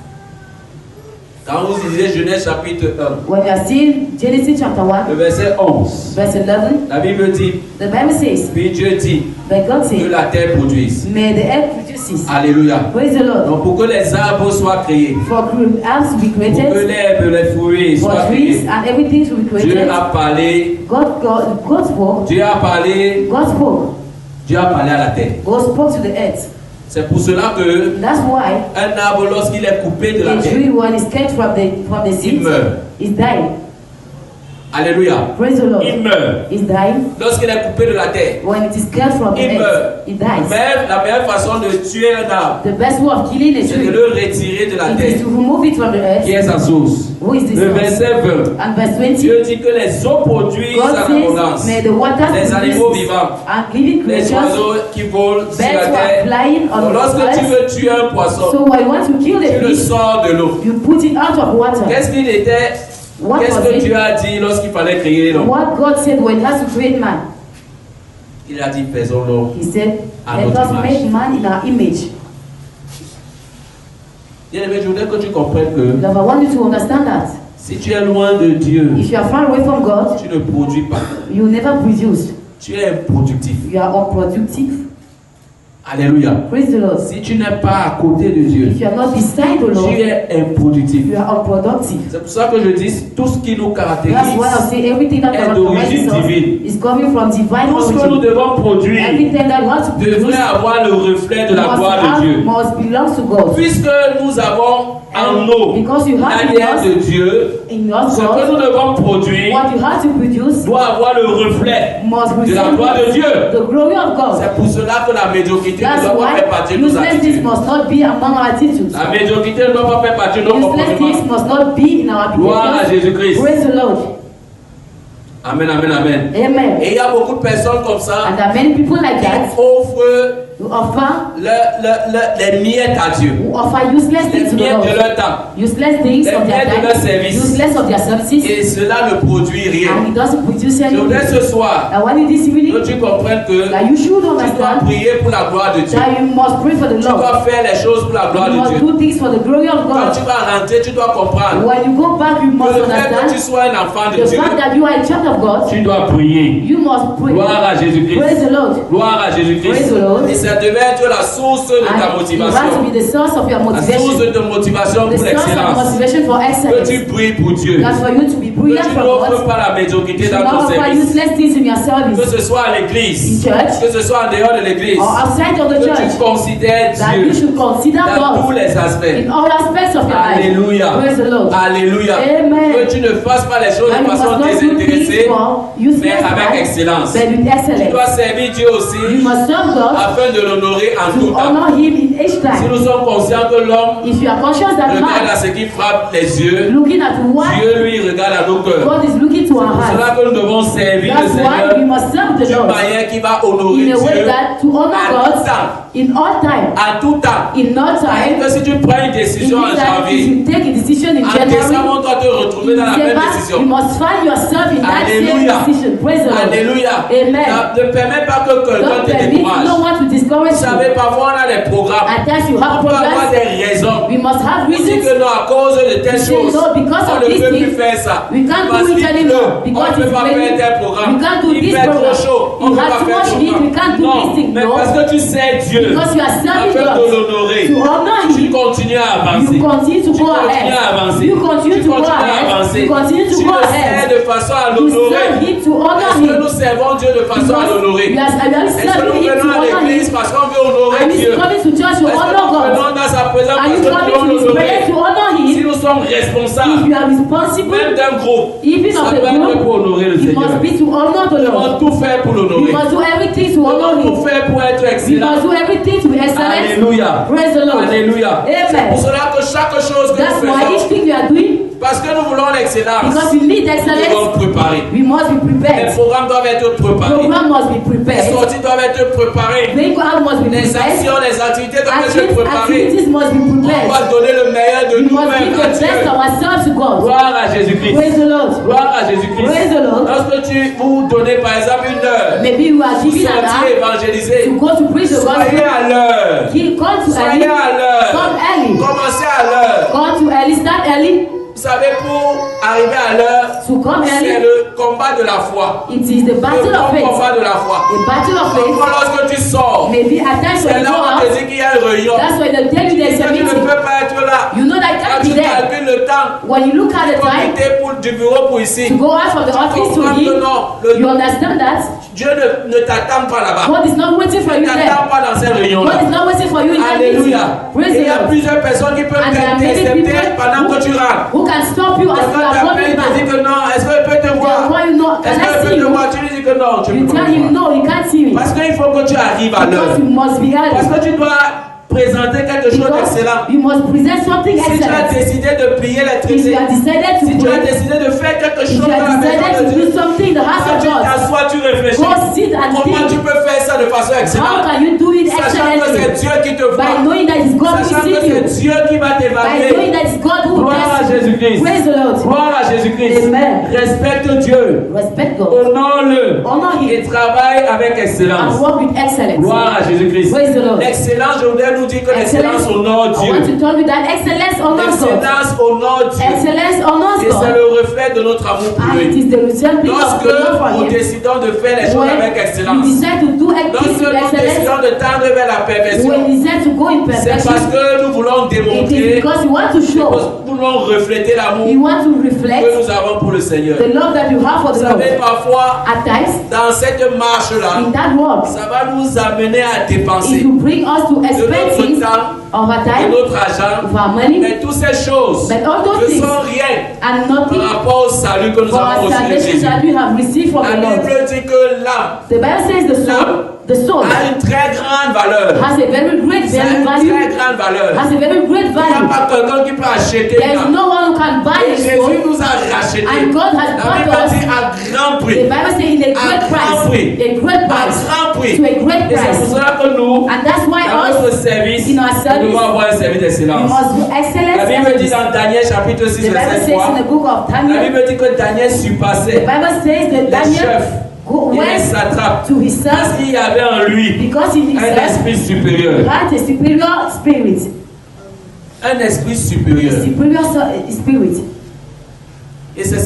Quand vous lisez Genèse chapitre 1, When we are still Genesis chapter 1, le verset 11, verse 11, la Bible dit, the Bible says, puis Dieu dit that God que said, la terre produise. may the earth produces. Alléluia. Praise the Lord. Donc pour que les arbres soient créés, For herbs to be pour que created, l'herbe, les fruits for soient trees créés, and everything to be Dieu created. a parlé, God spoke. Dieu a parlé, God spoke. Dieu a parlé à la terre. God spoke to the earth. C'est pour cela que That's why un arbre, lorsqu'il est coupé de la a terre, tree, when it's cut from the il seed, meurt. is dying. Alléluia. Praise the Lord. Il meurt. Is dying. Lorsqu'il est coupé de la terre, When it is cut from the il earth, meurt. it dies. Mais la meilleure façon de tuer un arbre, The best way of killing a c'est de tree le retirer de la it is terre, to remove it from the qui earth. est sa source. Who is this Le source? verset 20, And verse 20, Dieu dit que les eaux produisent God en says, abondance. may the waters Les animaux produce vivants, and living les creatures, oiseaux qui volent sur birds la who are terre. flying on Donc, the lorsque tu earth. veux tuer un poisson, So when you want to kill tu the le fish, sors de l'eau. you put it out of water. Qu'est-ce qu'il était? What Qu'est-ce was que it? Dieu a dit lorsqu'il fallait créer l'homme? What God said when he has to create man, Il a dit faisons l'homme. he said, À let notre us image. make man in our image. Bien-aimé, je voudrais que tu comprennes que Because I want you to understand that. si tu es loin de Dieu, If you are far away from God, tu ne produis pas. you never produce. Tu es improductif. You are unproductive. Alléluia. Praise the Lord. Si tu n'es pas à côté de Dieu, If you are not beside the Lord, tu es improductif. you are unproductive. C'est pour ça que je dis tout ce qui nous That's caractérise. why I say everything that est d'origine divine. is coming from divine Tout ce que nous origin. devons produire Everything that you want to produce devrait avoir le reflet de la gloire de Dieu. must belong to God. Puisque nous avons en nous Because you have in l'ADN de us, Dieu, in your ce que God, nous devons produire what you have to produce doit avoir le reflet must de la gloire de Dieu. the glory of God. C'est pour cela que la médiocrité ne That's doit pas faire why partie de nos useless things attitudes. must not be among our attitudes. La médiocrité ne doit pas faire partie de nos Useless things comportements. must not be in our Gloire à behaviors. Jésus-Christ. Praise the Lord. Amen, amen, amen. Amen. Et il y a beaucoup de personnes comme ça And there are many people like qui that offrent who offer les miettes à Dieu. who offer useless Les things to the miettes de Lord. leur temps. Useless things Les of their miettes de leur time. service. Useless of their services. Et cela ne produit rien. And it doesn't produce Je voudrais anything. ce soir And when it is que evening, tu comprennes que that you should tu dois understand prier pour la gloire de Dieu. that you must pray for the Tu Lord. dois faire les choses pour la gloire You de must Dieu. do things for the glory of Quand God. tu vas rentrer, tu dois comprendre When you go back, you que must le fait que tu understand sois un enfant de the Dieu, fact that you are a child of God. tu dois prier. You must pray. Gloire à Jésus-Christ. Praise the Lord. Gloire à Praise Jésus-Christ. the Lord. Et ça devait être la source de ta And you have to motivation. be the source of your La source motivation. de motivation The pour source of l'excellence. motivation for Que excellence. tu pries pour Dieu. That's for you to be Que brilliant tu from n'offres God. pas la médiocrité You dans not ton offer service. useless things in your Que service ce soit à in l'église. church Que ce soit en dehors de l'église. or outside of the Que tu church. considères That you Dieu should consider dans tous God les aspects. in all aspects of your life. Alléluia. Praise the Lord. Alléluia. Amen. Que tu ne fasses pas les choses And de you must façon not do things désintéressée, for useless mais avec life, excellence. but with Tu excellence. dois servir Dieu You aussi must serve God afin de l'honorer en to tout temps. honor him in each Si time. nous sommes conscients que l'homme If you are conscious that regarde à man ce qui frappe les yeux, looking at what Dieu lui regarde à nos cœurs. God is looking to our C'est hearts, cela que nous devons servir le that's why we Seigneur must serve the d'une Lord manière qui va honorer in a way Dieu that to honor à tout God temps. in all time. À tout temps. In no time, Que si tu prends une it décision en means that if janvier, you take a decision in en January, décembre, on doit te retrouver in dans la même December, décision. you must find yourself in that Alléluia. same decision. Praise the Lord. Alléluia. Amen. Ne permets pas que quelqu'un Don't te permit décourage. no one to discourage Vous savez, you. parfois on a des programmes. At times you have On peut avoir programs. des raisons. We must have On dit reasons. que non, à cause de telles say choses, no, because on of ne these peut plus things, faire ça. we can't Parce do it qu'il anymore, pleut, on because ne peut it's pas faire raining. tel programme. We can't do Il this fait trop program. chaud, on You ne peut have pas too faire much ce heat, we programme. can't do Non, this thing. mais No, parce que tu sais Dieu, because you are serving afin de God. l'honorer, To honor tu him, continues à avancer. you continue to Tu go continues ahead. à avancer. You continue Tu to go continues à ahead. avancer. You continue to Tu go le sais ahead. de façon à To serve l'honorer. him, to honor Est-ce que him. nous servons Dieu de façon à l'honorer? We are Est-ce que serving nous him to venons à honor l'église him. parce qu'on veut honorer Are you Dieu? coming to church to Est-ce que honor nous God? venons dans sa présence Are parce you que nous coming voulons to his l'honorer? presence to honor Si him? nous sommes If responsables, you are responsible, même d'un groupe, even ça of peut the être group, pour honorer le you Seigneur. must be to honor the Nous Lord. devons tout faire pour We l'honorer. must do everything to Nous honor devons tout him. faire pour être We excellent. must do everything to be excellent. Alléluia. Praise the Lord. Alléluia. C'est pour Amen. cela que chaque chose que That's nous why each faisons, thing we are doing, parce que nous voulons l'excellence, because we need nous devons excellence, préparer. we must be Les prepared. programmes doivent être préparés. Program must be Les prepared. sorties doivent être préparées. Going out must be Les prepared. actions, les activités doivent être préparées. Activities must be On prepared. va donner le meilleur de We must nous-mêmes give à the Dieu. best of ourselves to God. Gloire à Jésus-Christ. Praise the Lord. Gloire à Jésus-Christ. Praise the Lord. Lorsque vous donnez par exemple une heure, Maybe you are vous giving an sortir hour évangéliser, to go to preach the soyez gospel. à l'heure. Come to Soyez early. à l'heure. Come early. Commencez à l'heure. Come to early. Start early. Vous savez, pour arriver à l'heure, To come c'est early. le combat de la foi. It is the Le battle of bon faith. combat de la foi. The battle of Donc, faith. lorsque tu sors, Maybe at times when c'est you là go où on te out, dit qu'il y a une réunion. that's why they tell you there's a Tu ne meeting. peux pas être là. You know that Quand can't tu be there. calcules le temps, When you look at the tu peux time quitter du bureau pour ici. to go out from the office to comprends que him, non, you understand that Dieu ne t'attend pas là-bas. God is not waiting for Il you ne there. t'attend pas dans cette God réunion-là. is not waiting for you in that meeting. Alléluia. Praise Et il the y a Lord. plusieurs personnes qui peuvent And there are many t'intercepter pendant que tu people rentres. who can stop you as you Quand are tu appelles, coming il te dit back. que non, est-ce que je peux te They voir? want you know, Est-ce can que I je peux see te you? voir? Tu lui dis que non, tu ne You peux pas tell me him voir. no, you can't see me. Parce qu'il faut que tu arrives à l'heure. Because you must be Parce early. que tu dois présenter quelque chose Because d'excellent. you must present something Si tu as excellent. décidé de plier les If you traités, have decided to si tu as pray, décidé de faire quelque if chose you dans la have maison decided de to Dieu, do something in the house quand of tu God, t'assois, tu réfléchis. go sit and Comment tu think. peux faire ça de façon How excellente? can you do it Sachant que c'est excellently? Dieu qui te By voit. knowing that it's God who Sachant que sees you. c'est Dieu qui va By knowing t'évaluer. that it's God who Gloire à blesses you. Jésus-Christ. Praise the Lord. Gloire à Jésus-Christ. Amen. Respecte Dieu. Respect God. Honore-le. Honor Et Him travaille avec and excellence. work with excellence. Gloire à Jésus-Christ. Praise the Lord. L'excellence, je voudrais nous dire que l'excellence Excellence. honore I want Dieu. to tell you that excellence honors God. L'excellence honore Dieu. Excellence honors Et c'est God. le reflet de notre amour pour And it lui. is the result of Lorsque the love for nous Him. décidons de faire les choses When avec you excellence, decide to do things lorsque with nous excellence, décidons de tendre vers la perfection, when you decide to go in c'est parce perfection, que nous voulons it is démontrer, because you want to show, nous voulons refléter l'amour you want to que reflect nous avons pour le Seigneur. the love that you have for Vous the savez, Lord. parfois, At times, dans cette marche-là, in that walk, ça va nous amener à it dépenser will bring us to de expend notre things temps, of our de time, notre argent, of our money, mais toutes ces choses but all those ne things sont rien and par nothing rapport au salut que nous for avons our reçu de salvation Jésus. that we have received from La the Lord. Bible dit que l'âme The Bible says the soul a une très grande valeur. has a very great Ça a une value, très grande valeur. has a very great Il n'y a value. pas quelqu'un qui peut acheter There is l'âme. no one who can buy Et a Jésus soul, nous a racheté. and God has La bought Bible us. dit à grand The prix. Bible says in a great price, a great À price, grand prix. to a great Et c'est pour price. cela que nous, And that's why dans notre us, service, in our nous service, devons avoir un service we d'excellence. must do La excellence. Bible dit service. dans Daniel chapitre 6, The Bible verset says in 3, the book of la Daniel, Bible dit que Daniel the surpassait Bible says that les Daniel chefs et les went satrapes to his parce son qu'il y avait en lui because in his un son esprit supérieur. had a superior spirit. Un esprit supérieur. Spirit. Et c'est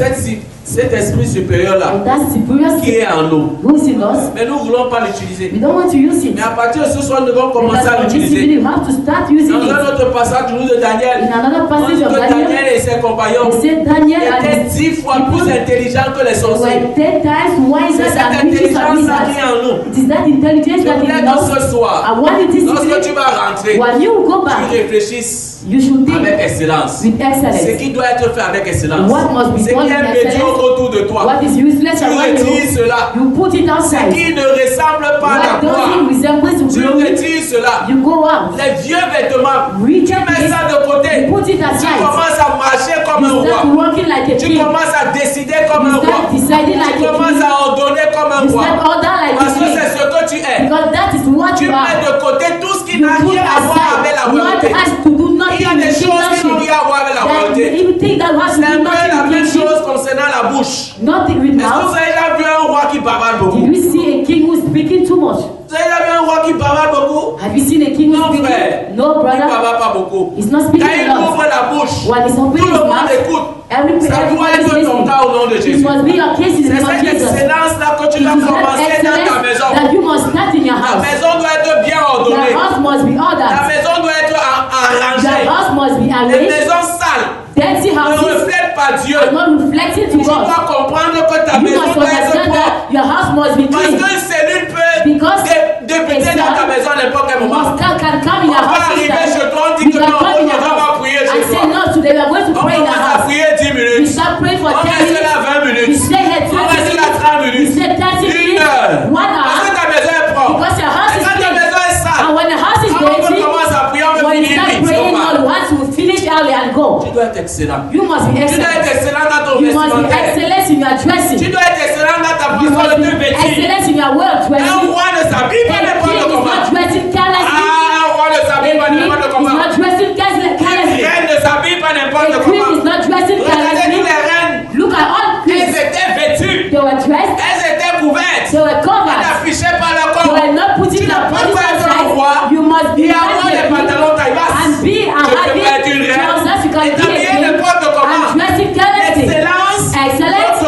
cet esprit supérieur-là And that superior qui spirit est en nous. who is in us, Mais nous ne voulons pas l'utiliser. we don't want to use it. Mais à partir de ce soir, nous devons commencer à Because this l'utiliser. you have to start using Dans un it. autre passage du livre de In Daniel, another on passage dit of que Daniel, Daniel et ses compagnons they said Daniel étaient and 10 fois plus intelligents que les sorciers. were 10 times wiser C'est cette than witches and intelligence-là qui est wizards. en nous. It is that intelligence Je that voudrais is in que us. ce soir, And when it is lorsque tu in vas rentrer, when you go tu back, réfléchisses you should avec think excellence. with Ce excellence. qui doit être fait avec excellence. What must be Ce done qui est with médiocre excellence. autour de toi. What is useless Tu around retires you, cela. you put it Ce outside. qui ne ressemble pas à What la gloire. doesn't resemble to Tu glory, retires cela. you go out. Les vieux vêtements, tu Reject mets it, ça de côté. you put it Tu aside. commences à marcher comme un You start roi. walking like a Tu king. commences à décider comme un You roi. start deciding like Tu a commences king. à ordonner comme un You roi. start order like Parce a que king. c'est ce que tu es. Because that is what Tu you mets are. de côté tout ce qui You n'a put rien à voir avec la aside what royauté. has to do Il y nothing a with des choses qui n'ont kingship. rien à voir avec la That royauté. everything that has to C'est un do peu la nothing with même kingship. chose concernant la bouche. Nothing with Est-ce que vous mouth. avez déjà vu un roi qui bavarde Did beaucoup? you see a king who's speaking too much? Vous avez déjà vu un roi qui bavarde beaucoup? Have you seen a king who's Non, speaking? frère. No, Il ne brother. bavarde pas beaucoup. He's not Quand speaking il a lot. ouvre la bouche, When he's tout opening le his monde mouth, écoute. everybody Ça doit is être ton listening. cas au nom de It Jésus. must be your case in the C'est name of cette Jesus. excellence-là que tu It dois is that commencer dans ta excellence maison. that you must start in your Ta house. maison doit être bien Your ordonnée. house must be Ta ordered. maison doit être Your arrangée. house must be Les arranged. maisons sales Dirty ne houses reflètent pas Dieu. are not reflecting to Tu God. dois comprendre que ta You maison must doit être understand propre. that your house must be Parce clean. qu'une cellule peut Because débuter dans ta maison à n'importe quel moment. can come in your On va house. arriver chez toi, on dit We que can non, come in your on va house prier and chez say toi. no today. We are going to On pray in the commence à house. prier 10 We minutes. start praying for On 10 reste là minutes. 20 We minutes. stay here On 20 reste là minutes. 30 We minutes. stay 30 Une minutes. heure. 1 Parce hour. que ta maison est propre. Because your house Et is quand ta clean. maison est sale, And when the house is quand on dirty, commence à prier, on veut when you finir start vite. praying, on va. God wants to finish early and go. Tu dois être excellent. You must be Tu dois excellent. être excellent dans ton You must be vestimentaire. excellent in your Tu dressing. dois être excellent dans ta You façon must de te be vêtir. excellent in your way of Un dressing. roi ne s'habille pas A n'importe king is comment. not dressing carelessly. Un roi ne A s'habille pas king n'importe is comment. not dressing Une carelessly. reine ne s'habille pas n'importe A queen is comment. not dressing Regardez carelessly. toutes les reines. Look at all Elles queens. étaient vêtues. They were dressed. Elles étaient couvertes. They were Elles covered. n'affichaient pas leur They corps. were not putting Tu ne their peux bodies pas être un outside. roi You must be et avoir des pantalons taille basse. and be a Tu peux having pas être une reine trousers. You can et be a t'habiller king n'importe comment. and dressing carelessly. Excellence. Excellence.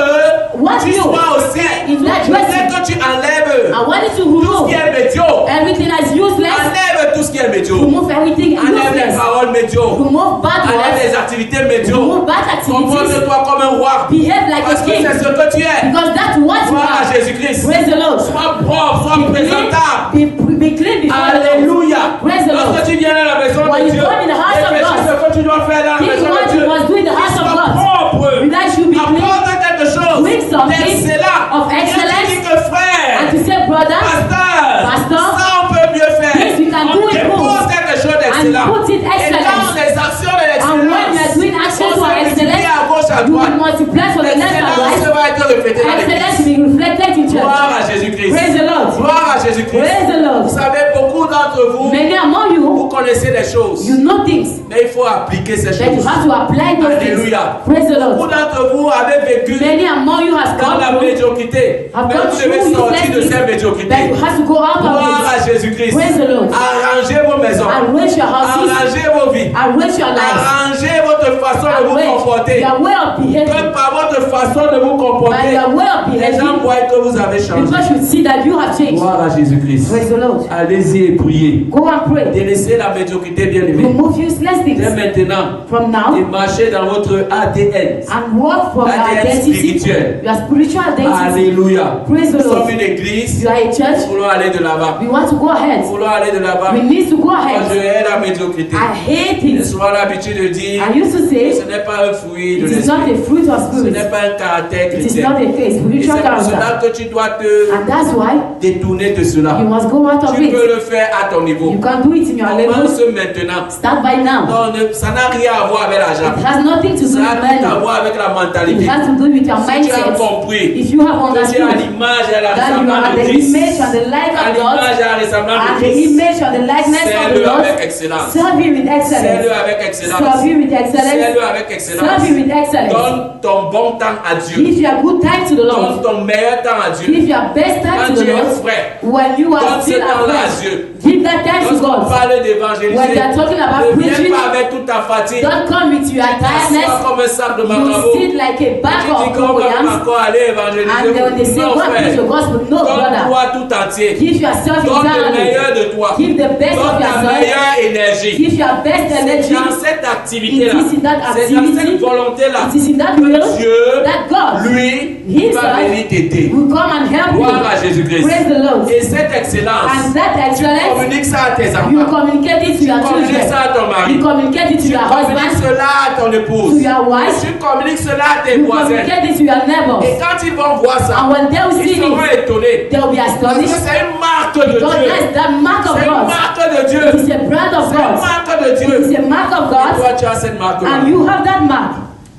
What Tu you sois aussi. in that Je dressing. sais que tu enlèves I want you to tout ce remove qui est médiocre. everything that's useless. Enlève tout ce qui est médiocre. Remove everything Enlève les useless. paroles médiocres. Remove bad Enlève words. les activités médiocres. Remove bad activities. Comporte-toi comme un roi. Behave like Parce a que king. c'est ce que tu es. Because that's what you Gloire à are. Jésus-Christ. Praise the Lord. Sois propre, sois Be présentable. clean, be clean before the Lord. Alléluia. Praise the Lord. Lorsque tu viens dans la maison When de you Dieu, come in the house of réfléchis God, ce que tu dois faire dans la think maison what de you Dieu. must do in the house of Sois God. propre. That should be clean. Apporte quelque chose Bring something d'excellent. of excellence. Viens te dire que frère, And to say, brother, pasteur, ça on peut mieux faire. Yes, we can do it Dépose more. quelque chose d'excellent. And put it Et dans excellence. les actions de And when you are l'excellence, doing actions on for se multiplie excellence, à gauche, à you will droite. multiply for the left and L'excellence right. va être reflétée dans Excellence l'église. will be reflected in church. Gloire à Jésus-Christ. Praise the Lord. Gloire à Jésus-Christ. Praise the Lord. Vous savez, beaucoup d'entre vous, Many among vous you, connaissez des choses, you know things, mais il faut appliquer ces but you choses. have to apply those things. Alléluia. Praise the Beaucoup Lord. d'entre vous avez vécu Many among you has dans gone la through, médiocrité, have mais gone vous through devez sortir de useless cette things, médiocrité. but you have to go out of Gloire à it. Jésus-Christ. Praise the Lord. Arrangez vos maisons, Arrange your houses, arrangez vos vies, arrange your life, arrangez votre façon de vous arrange comporter. your way of behaving. Que par votre façon de vous By comporter, your way of les gens behaving, voient que vous avez changé. people should see that you have changed. Gloire à Jésus-Christ. Praise the Lord. Allez-y et priez. Go and pray. Délaissez la médiocrité, bien aimé. Remove useless Dès things maintenant, from et now marchez dans votre ADN. and walk from your ADN identity, spirituel. your spiritual identity. Alléluia. Praise the Nous sommes Lord. une église. You are a church. Nous voulons aller de là-bas. We want to go ahead. Nous voulons aller de là-bas. We need to go Moi, je ahead. hais la médiocrité. I hate J'ai it. souvent l'habitude de dire I used to que say ce n'est pas un fruit de it is not l'esprit. a fruit of Ce spirit. n'est pas un caractère It is chrétien. not a Et spiritual c'est pour character. cela que tu dois te And that's why détourner de cela. you must go out of Tu peux it. le faire à ton niveau. You can do it in your level. Commence maintenant. Start by now. Non, ça n'a rien à voir avec l'argent. It has nothing to do Ça a with tout à money. voir avec la It mentalité. has to do with your Si tu as mindset. compris If you have que tu es à understood l'image et à la that you ressemblance are de the Christ, image and the likeness à of God, l'image et à la ressemblance and de the Christ, image and the likeness of the sers-le Lord, avec excellence. serve him with excellence. Sers-le avec excellence. Serve him with excellence. Sers-le avec Serve excellence. him with excellence. Donne ton bon temps à Dieu. Give your good time to the Donne Lord. ton meilleur temps à Dieu. Give your best time Quand to the tu es Lord. frais, When you donne are ce still temps-là à afresh, Dieu. give that time to Lorsqu'on God. parle d'évangéliser, When they are talking about ne viens preaching, pas avec toute ta fatigue. don't come with your Sois tiredness. comme un sac de You macabo. sit like a bag Tu of dis qu'on va cocoyams, encore aller évangéliser. and then when they say, Non, go and preach the frère. gospel, no, brother. Donne-toi tout entier. Give yourself Donne le entirely. meilleur de toi. Give the best of Donne ta yourself. meilleure énergie. Give your best C'est energy. dans cette activité-là, It is in that c'est dans cette activity. volonté-là It is in that will que Dieu, that God lui, Himself va venir t'aider. will come and help Gloire à you. Jésus-Christ. Praise the Lord. Et cette excellence, And that tu excellence, communiques ça à tes you enfants. communicate it to your Communique children. ça à ton mari. You communicate it to Tu your communiques husband, cela à ton to épouse. your wife. Tu communiques cela à tes You voisins. communicate it to your neighbors. Et quand ils vont voir ça, And when they will ils see seront it, étonnés. they will be Parce que astonished. c'est une marque marque de Because Dieu. that's the mark of C'est une God. marque de Dieu. It is a brand of C'est une God. marque de It Dieu. is a mark of Et God. toi, tu as cette marque-là. And you have that mark.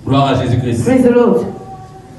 Gloire à Jésus-Christ. Praise the Lord.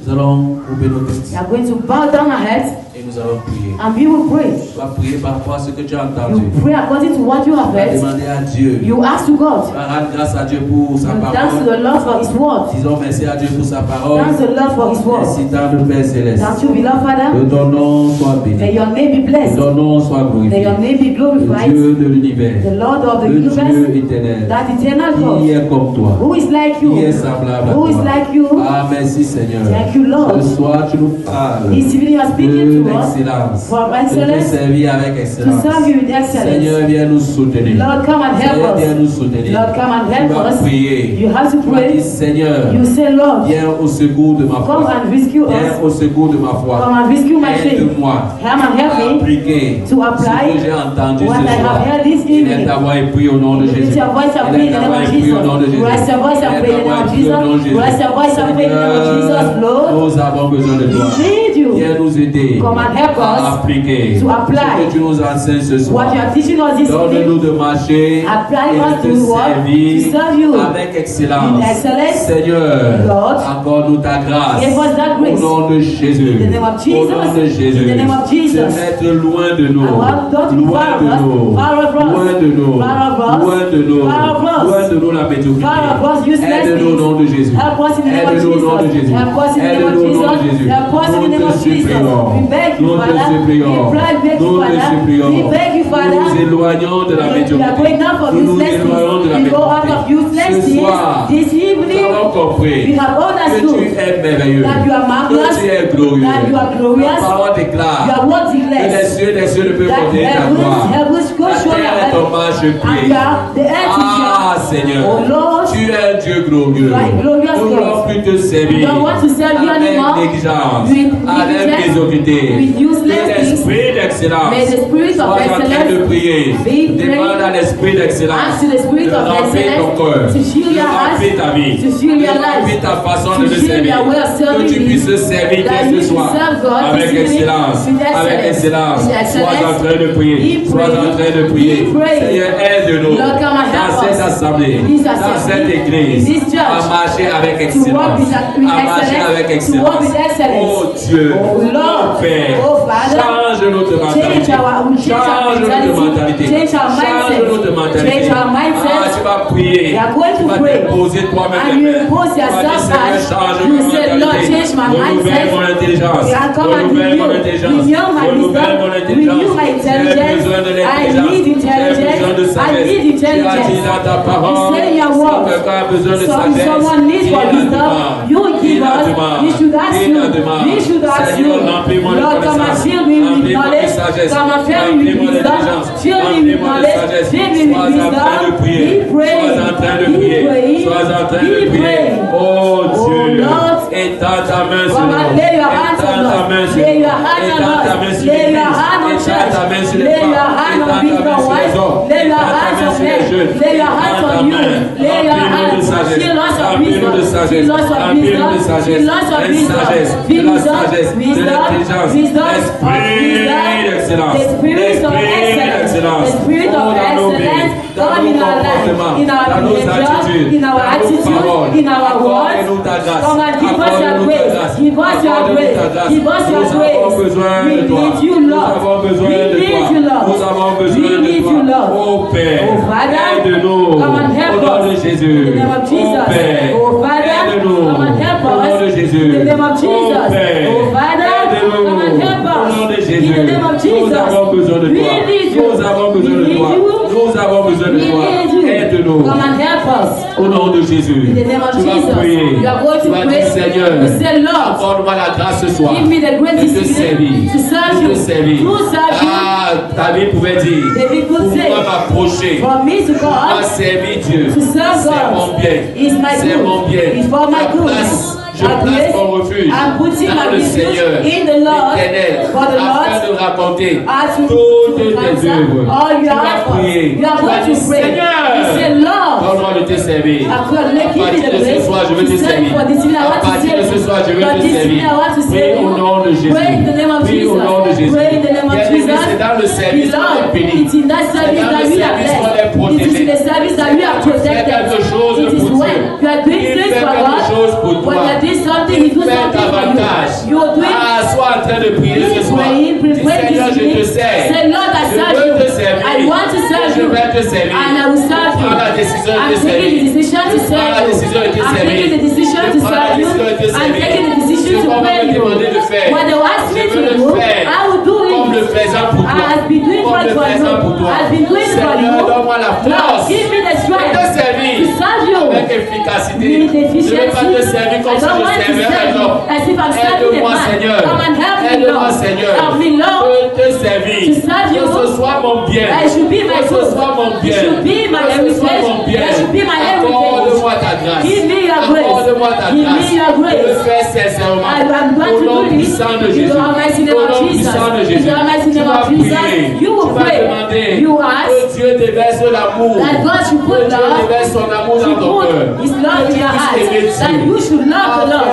Nous allons couper nos têtes We are going to bow down our heads et nous allons prier. and we will pray. Tu vas prier par rapport à ce que tu as entendu. You pray according to what you have Tu vas heard. demander à Dieu. You ask to God. Tu vas rendre grâce à Dieu pour sa You thanks to parole. the Lord for His word. Disons merci à Dieu pour sa parole. Thanks the Lord for His word. Merci tant de Père Céleste. Thank you, beloved Father. Que ton nom soit May béni. your name be Que blessed. ton nom soit May glorifié. your name be Le glorified. Dieu de l'univers. The Lord of the Le Dieu universe, éternel. that eternal Qui God. est comme toi. Who is like Qui est you? semblable à Who is toi. like you? Ah, merci Seigneur. Thank you, Lord. Ce soir, tu nous parles This evening you are speaking de to us l'excellence. from De te excellence servir avec to excellence. serve you with excellence. Seigneur, viens nous soutenir. Lord, come and help Seigneur, viens us. nous soutenir. Lord, come and Tu help vas us. prier. You have to Tu vas dire, pray. Seigneur, You say, Lord, viens au secours de ma come foi. and rescue Viens us. au secours de ma foi. Come and rescue my faith. Aide-moi Come and à help me appliquer to apply ce que j'ai entendu what ce I have soir. heard this Il est evening. d'avoir prié au nom de Jésus. Lift your voice and Il pray est in the name d'avoir of prié Jesus. au nom de Jésus. Raise your voice and Il est pray in the name d'avoir of prié au nom de Jesus. Jésus. Raise your voice and pray in the name of Jesus, Lord. Nous avons besoin de toi. We need you. Viens nous aider Come and help à us appliquer to apply ce que tu nous enseignes ce soir. what you are teaching us this Donne-nous evening. de marcher Apply et us de to te what? servir To serve you avec excellence. with excellence. Seigneur, Lord, accorde-nous ta grâce. give us that grace. Au nom de Jésus. In the name of Jesus. Au nom de Jésus. In the name of Jesus. Se mettre loin de nous. I want God to Loin far de of us, nous. far of us, Loin de nous. far of us, Loin de nous. far of us, Loin de nous la médiocrité. far of us, useless Aide-nous au things. nom de Jésus. Help us in the name of Aide-nous au nom de Jesus. Jésus. Help us in the name of Aide-nous au nom de Jesus. Jésus. Help us in the Nous name te of Jesus. supplions. We beg you, Nous te Father. supplions. We beg you, Nous te Father. supplions. We beg you, Father. Nous nous éloignons de la We are médiocrité. going out of Nous nous useless éloignons de la things. We go out of médiocrité. useless Ce things. soir, This nous evening, avons compris we have que tu understood es merveilleux, that you are marvelous, que tu es glorieux. that you are glorious, La parole déclare your word que declares les cieux ne peuvent that contenir ta gloire. heavens go La show your terre est ton heaven, and marchepied. the earth is Ah, yours. Seigneur, Oh Lord, tu es un Dieu glorieux. You are a glorious Nous ne voulons God. plus te we servir don't want to serve you avec anymore négligence, with avec negligence, médiocrité. with useless Que things. l'esprit d'excellence May the spirit soit of en train de excellence prier. be Demande à praying. l'esprit d'excellence Ask to the spirit de of remplir ton excellence cœur, to fill de your remplir heart, ta vie, to fill de your remplir life, ta façon to de te fill servir, your way of que serving tu me, puisses te servir that dès you ce soir serve God avec this evening excellence, with avec excellence. with Sois en excellence. train de prier, Be sois en train de prier. Be praying. Seigneur, aide-nous Lord, come and help dans cette us. assemblée, In this dans assembly, cette église, in this church, à marcher avec to walk excellence, with à marcher avec excellence, to walk excellence. with excellence. Oh Dieu, Oh Lord, Père, oh Father, change notre mentalité, change our change notre mentalité, change our change notre mindset, mentalité. change our mindset. Ah, tu vas prier, You are going tu to vas pray. t'imposer toi-même And les you mains. impose Tu vas dire, yourself Seigneur, as change you ma say, Lord, mentalité, change my renouvelle mindset. mon intelligence, You are come and renouvelle mon intelligence, renew my renouvelle mon wisdom, intelligence. renew my J'ai intelligence. besoin de I l'intelligence, need j'ai besoin de intelligence. I sagesse. need Tu as dit intelligence. dans ta parole, You say in your si word, quelqu'un a besoin de so if sagesse, someone needs il for la wisdom, demande. you will give Il la us. demande. We should ask Il you. la demande. We should ask you. Seigneur, remplis-moi de Lord, come and connaissance. fill me with Remplis-moi de knowledge. sagesse. Come and fill me with Remplis-moi wisdom. d'intelligence. Fill me with Remplis-moi de knowledge. sagesse. Fill me with Sois en train de wisdom. prier. Be praying. Sois en train de Be prier. praying. Sois en train Be de prier. praying. Oh Dieu, Lord, étends ta main sur come nous. and lay your hands on Étends ta us. main sur Lay nous. your hands on Étends ta main us. sur Lay your l'église. hand on Étends church. ta main sur les Lay your femmes. hand on Étends ta big main and sur les white. hommes. Lay your Étends ta hands main on sur les men. jeunes. Lay your hands Étends ta on you. main. Lay your Remplis-nous de hands. sagesse. Fill us of Remplis-nous de wisdom. sagesse. Fill us of Remplis-nous de wisdom. sagesse. Fill us of De wisdom. sagesse. De Fill la us of sagesse. De wisdom. l'intelligence. Wisdom. Esprit d'excellence. The spirit of excellence. The spirit Oh, of dans nos vies, excellence. dans Come nos in our life, comportements, in our dans nos behavior, attitudes, in our dans nos attitude, paroles. in our words. Accorde-nous ta grâce. Come and give us your Accorde-nous ta grace. grâce. Give us your Accorde-nous grace. ta grâce. Give us your Nous avons grace. besoin We de toi. need you, Nous Lord. avons besoin We de need toi. you, Lord. Nous avons besoin We de need toi. you, Lord. Oh Père, Oh, Father, aide-nous. come and help Au nom us. de Jésus. In the name of Jesus. Oh Père, Oh, Father, aide-nous. come and help Au nom us. de Jésus. In the name of Oh Jesus. Père, Oh, Father, aide-nous. come and help Au us. nom de In Jésus. the name of Jesus. Nous avons besoin de We toi. need you. Nous avons besoin de We toi. need you. Nous avons besoin de We toi. need you. Aide-nous. Come and help us. Au nom de Jésus. In the name of Tu vas Jesus. prier. You are going Tu to vas pray. dire, Seigneur, You say, Lord, accorde-moi la grâce ce soir. give me the grace De te to servir. serve De you. te servir. To serve you. Ah, David pouvait dire, David could pour say, moi m'approcher, for me to pour moi God, servir Dieu, to serve c'est God mon bien. is my C'est good. mon bien. Is for my Ta good. place, je Je place mon refuge I'm putting dans my le refuge Seigneur, in the Lord, l'Éternel, for the afin Lord. de raconter As you toutes tes œuvres. all Tu your vas efforts, prier. you are Tu vas going dire, to pray. Seigneur, You say, Lord, donne-moi de te servir. I could À give me partir the de ce grace soir, je veux to te serve servir. for this evening. I À want to partir de serve ce you. soir, je veux For te this servir. evening, I want to Prie serve au you. nom de Jésus. Pray in the name of Prie au Jesus. nom de Jésus. Pray in the name of Bien-aimé, Jesus. c'est dans le service qu'on est Beloved, béni. it's in that service C'est dans that le we are service qu'on est blessed. It is in the protégé. service that we are protected. quelque chose It is pour when Dieu. you are doing Il things fait for quelque God. chose pour When toi. you are doing something, He Il does fait something for davantage. you. You are doing Ah, sois en train de prier ce soir. praying, Dis, Seigneur, je te sers. Say, Lord, I Je serve veux you. te servir. I want to serve Je you. vais te servir. And I will serve you. Prends la décision de I'm te taking the servir. decision to Je prends serve la you. décision de te I'm servir. taking the decision Je to prends la serve you. décision de te I'm servir. taking the decision Ce to qu'on va pray me you. demander de faire, What they ask me je to veux le do, faire. I will do Comme le it. faisant pour toi. I've been doing Comme what le for you. faisant pour toi. I've been doing it for you. Seigneur, donne-moi la Lord, force give me the de strength te servir to serve you. avec efficacité. With Je ne efficiency. veux pas te servir comme I si don't je want to servais serve un you homme. as if I'm serving a Aide-moi, man. Seigneur. Come and help me, Aide-moi, Lord. Seigneur. Help me, Lord. De te servir. To serve you. Que ce soit mon bien. That should be my Que ce good. soit mon It bien. should be my Que ce soit heritage. mon bien. That should be my heritage. Accorde-moi ta grâce. Give me your grace. Accorde-moi ta Give grâce. me your Je le grace. fais sincèrement. I'm going Au to nom do this puissant de in Jésus. the almighty name Au of nom Jesus. puissant de In Jésus. the almighty Tu name vas of Jesus. prier. You will Tu vas pray. demander You ask que Dieu déverse l'amour. that God should Que put Dieu love. déverse son amour To dans ton put cœur. His love in your heart. That you should love the Lord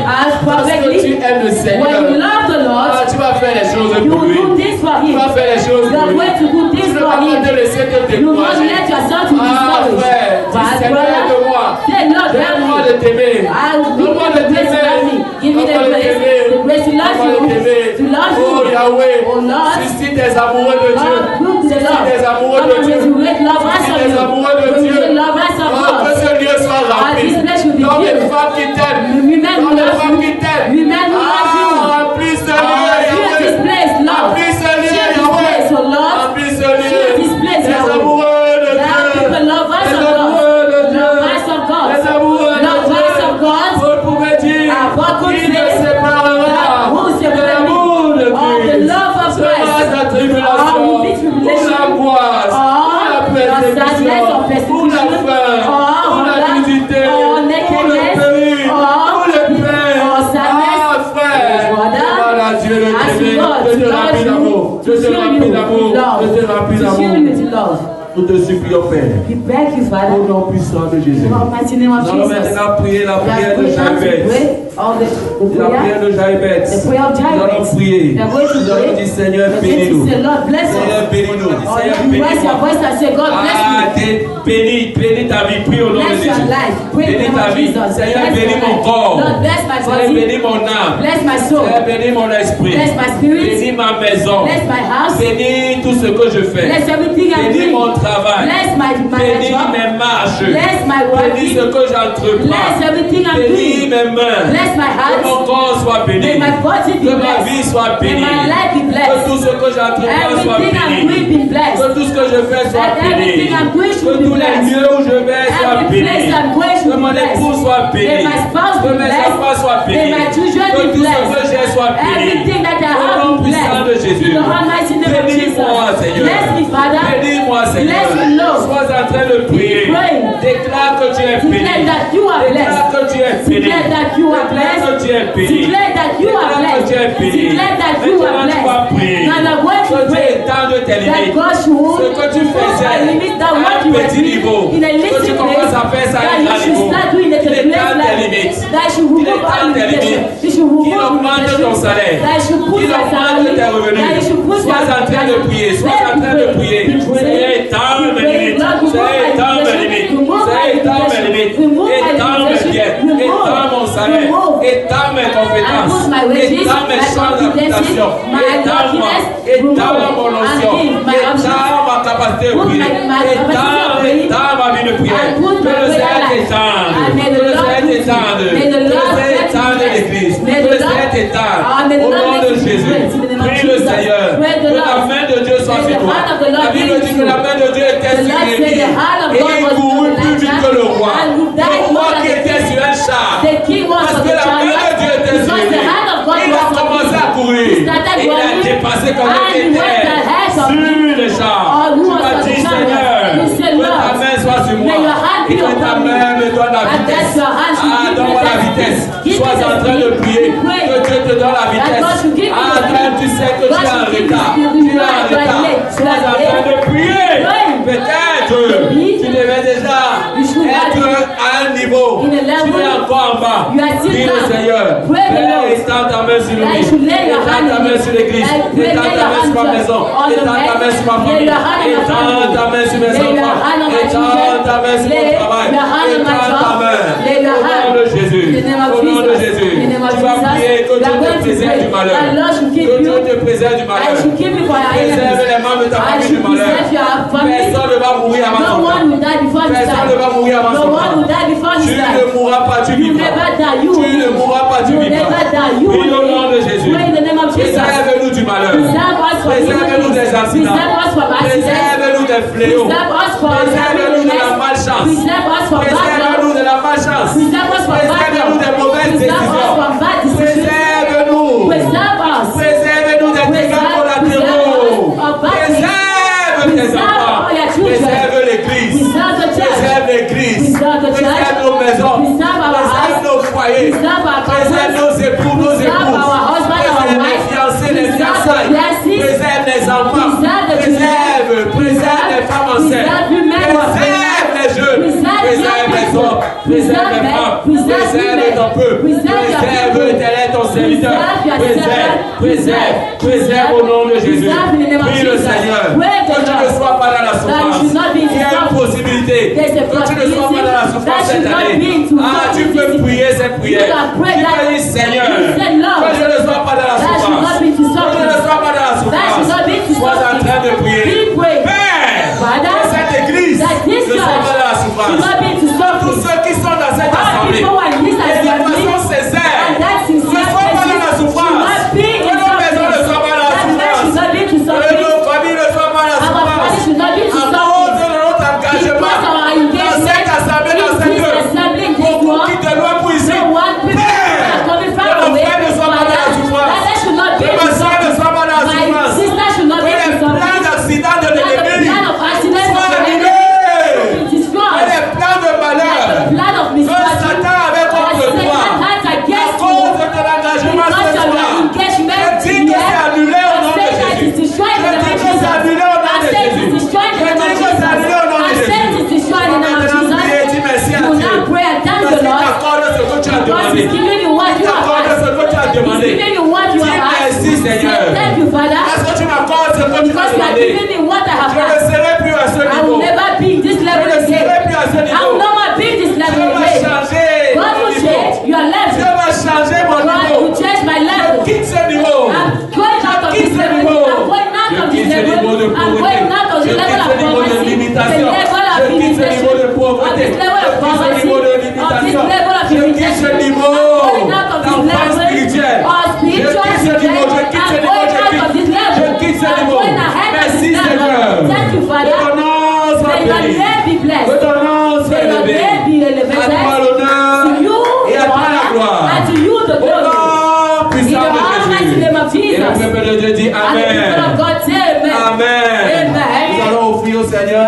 as Parce que tu perfectly. aimes le Seigneur. When you love the Lord, Ah, tu vas faire les choses you pour will lui. do this for Tu Him. vas faire les choses You pour are lui. going to do Tu this ne for vas pas te Him. laisser te You will not décourager. let yourself to be Ah, discouraged. frère, dis But Seigneur, aide-moi. say, Lord, help Donne-moi me. de t'aimer. I will give Donne-moi you de the grace to love me. t'aimer. Give me the Donne-moi de grace t'aimer. to love Donne-moi de you. t'aimer. To love Oh you. Yahweh, Oh Lord, suscite des amoureux de Dieu. Lord, look to the Lord. Suscite des amoureux Come de and Dieu. resurrect lovers Suscite of des you. amoureux de Dieu. Resurrect lovers of Oh, que God. ce lieu soit Ah, rempli. this place should be Dans les filled. femmes qui t'aiment. Women Dans who les love femmes you. qui t'aiment. Women who love you. Ah, remplis ce lieu, Fill this Yahweh. place, Lord. Remplis ce lieu, Fill this Yahweh. place, oh Lord. Remplis ce Fill lieu. this place, Les Yahweh. amoureux de There are people, Dieu. lovers Les of God. amoureux de Dieu. Lovers of God. Les amoureux de Lovers Dieu. of God. Paul pouvait dire, Ah, Paul could il ne say, séparera who de separated l'amour de me of the Christ. love of Sera Christ. la tribulation, Or will be ou tribulation, l'angoisse, ou la or the sadness persécution, of ou persecution, la faim, or ou la hunger, nudité, or ou le nakedness, péril, ou le pain. or sadness. Ah, frère, Brother, voilà Dieu de ask t'aimer, God de te to remplir love d'amour, you, de to te fill remplir you d'amour, with love, de te remplir to fill d'amour. you with love. Nous te supplions, Père, We beg you, au Father, nom puissant de Jésus. in the mighty name of Nous allons Jesus. maintenant prier la We are prière de going now to Jabez. pray all the La prayer. prière de Jabez. The prayer of Nous allons Jabez. prier. We are going to Nous allons pray. dire Seigneur, We're going to bénis-nous. say, Lord, bless Seigneur, us. bénis-nous. Dis, Or Seigneur, you raise your bénis-moi. voice and say, God, bless me. Ah, bénis ta vie. Prie au nom de Bless your Jésus. life. Pray in the Bénis name ta of vie. Jesus. Seigneur, Bless bénis your mon life. corps. Lord, bless my Seigneur, body. bénis mon âme. Bless my soul. Seigneur, bénis mon esprit. Bless my spirit. Bénis ma maison. Bless my house. Bénis tout ce que je fais. Bless everything I'm Bénis mon doing. travail. Bless my Bénis job. mes marches. Bless my Bénis ce working. que j'entreprends. Bless everything I'm Bénis doing. mes mains. Bless my Que mon hands. corps soit béni. May my body be Que ma vie blessed. soit May bénie. my life be Que blessed. tout ce que j'entreprends soit Everything I'm doing béni. be blessed. Que tout ce que je fais soit That béni. everything I'm doing Que should be tous les blessed. lieux où je vais soient Every place bénis. I'm going Que should be mon blessed. époux soit May béni. my spouse Que be mes blessed. enfants soient May bénis. my children Que be tout ce que blessed. j'ai soit béni. Everything that I Au have nom be puissant de blessed. Jésus. In the almighty name of Jesus. Bénis-moi, Seigneur. Bless me, Father. Bénis-moi, Seigneur. Bless me, Lord. Sois en train de prier. Pray. Déclare que tu es béni. Declare that you are Déclare blessed. que tu es béni. Declare that you are Déclare que blessed. tu es béni. Declare that you are Déclare que tu es blessed. béni. Declare that you are Maintenant, tu vas blessed. prier. Now I'm going to Que Dieu pray étende tes that limites. God should Ce que tu faisais put a limit that à what un you were petit doing niveau, in a que tu little commences place, à faire ça à that un you grand should niveau. start doing it at Il a place étende tes like limites. that should Il remove all étende tes limitation. limites. You should remove Il augmente ton limitation. salaire. That you should put Il your augmente salary. tes revenus. That you should put Sois en train de prier. Sois en train de prier. Seigneur, étends mes limites. Seigneur, étends mes limites. Seigneur, étends mes limites. Étends mes biens. Étends mon salaire. Étends mes compétences. Étends mes champs d'application. Étends-moi. Étends mon onction. Étends ma capacité de prier. Étends ma vie de prière. Que le Seigneur t'étende. Que le Seigneur t'étende. Que le Seigneur étende l'église. Que le Seigneur t'étende. Au nom de Jésus. Prie le Seigneur. Que la main de Dieu soit sur toi. La Bible dit que la main de Dieu était sur Élie. Et il courut plus vite que le roi. Le roi qui était sur un char. Parce que la main de Dieu était sur lui. Il a commencé à courir. Et il a dépassé comme il était sur le char. Tu m'as dit, Seigneur, que ta main soit sur moi. Et que ta main me donne la vitesse. Ah, donne-moi la vitesse. Sois en train de prier. Que Dieu te donne la vitesse. Ah, toi, tu sais que tu es en retard. Tu es en retard. Sois en train de prier. Peut-être tu devais déjà être à un niveau. Tu es encore en bas. Dis au Seigneur. Père, étends ta main sur lui. Étends ta main sur l'église. Étends ta main sur ma maison. Étends ta main sur ma famille. Étends ta main sur mes enfants. Étends ta main sur mon travail. Étends ta main. Au nom de Jésus. Au nom de Jésus. Tu vas prier que Dieu te préserve du malheur. Que Dieu te préserve du malheur. Préserve les membres de ta famille du malheur. Personne ne va mourir avant son temps. Personne ne va mourir avant son temps. Tu ne mourras pas, tu vivras. Tu ne mourras pas, tu vivras. Oui, au nom de Jésus. Préserve-nous du malheur. Préserve-nous des accidents. Préserve-nous des fléaux. Préserve-nous de la malchance. Préserve-nous de la malchance. Préserve-nous des mauvaises décisions. Préserve-nous. Préserve-nous des dégâts collatéraux. Préserve tes enfants. Préserve l'église. Préserve l'église. Préserve nos maisons. Préserve nos foyers. Préserve nos époux, nos épouses. Préserve les fiancés, les fiançailles. Préserve les enfants. Préserve les femmes enceintes. Préserve les jeunes. Préserve les hommes. Préserve les femmes. Préserve ton peuple. Préserve éternel ton serviteur. Préserve au nom de Jésus. Prie le Seigneur. Que tu ne sois pas dans la souffrance. Il y a une possibilité. Que tu ne sois pas dans la souffrance cette année. Ah, tu peux prier cette prière. Tu peux dire Seigneur, que je ne sois pas dans la souffrance. Que je ne sois pas dans la souffrance. Sois en train de prier. Père, dans cette église, ne sois pas dans la souffrance. Tous ceux qui sont dans cette assemblée, et de façon sincère, ne sois pas dans la souffrance. Que nos maisons ne soient pas dans la souffrance. Que nos familles ne soient pas dans la souffrance. À cause de notre engagement dans cette assemblée, dans cette œuvre, beaucoup qui te doivent pour ici. Père, que nos frères ne soient pas dans la souffrance. Que ma soeur ne soit pas dans la souffrance. Que les plans d'accident de l'ennemi soient annulés. Que les plans de malheur que Satan avait contre toi à cause de ton engagement ce soir, je dis que c'est annulé au nom de Jésus. Je dis que c'est annulé au nom de Jésus. Je dis que c'est annulé au nom de Jésus. Tu vas maintenant prier et dis merci à Dieu. Parce qu'il t'accorde ce que tu as demandé. Il t'accorde ce que tu as demandé. Dis merci Seigneur. Parce que tu m'accordes ce que tu m'as demandé. Je ne serai plus à ce niveau. Je ne serai plus à ce niveau. Dieu va changer mon niveau. Dieu va changer mon niveau. Je quitte ce niveau. Je quitte ce niveau. Je quitte ce niveau de pauvreté. Je quitte ce niveau de limitation. Je quitte ce niveau de pauvreté. Je quitte ce niveau de limitation. Je quitte ce niveau d'enfance spirituelle. Je quitte ce niveau. Je quitte ce niveau. Je quitte ce niveau. Merci Seigneur. Que ton nom soit béni. Que ton nom soit élevé. À toi l'honneur et à toi la gloire. Au nom puissant de Jésus. Et le peuple de Dieu dit Amen. Amen. Nous allons offrir au Seigneur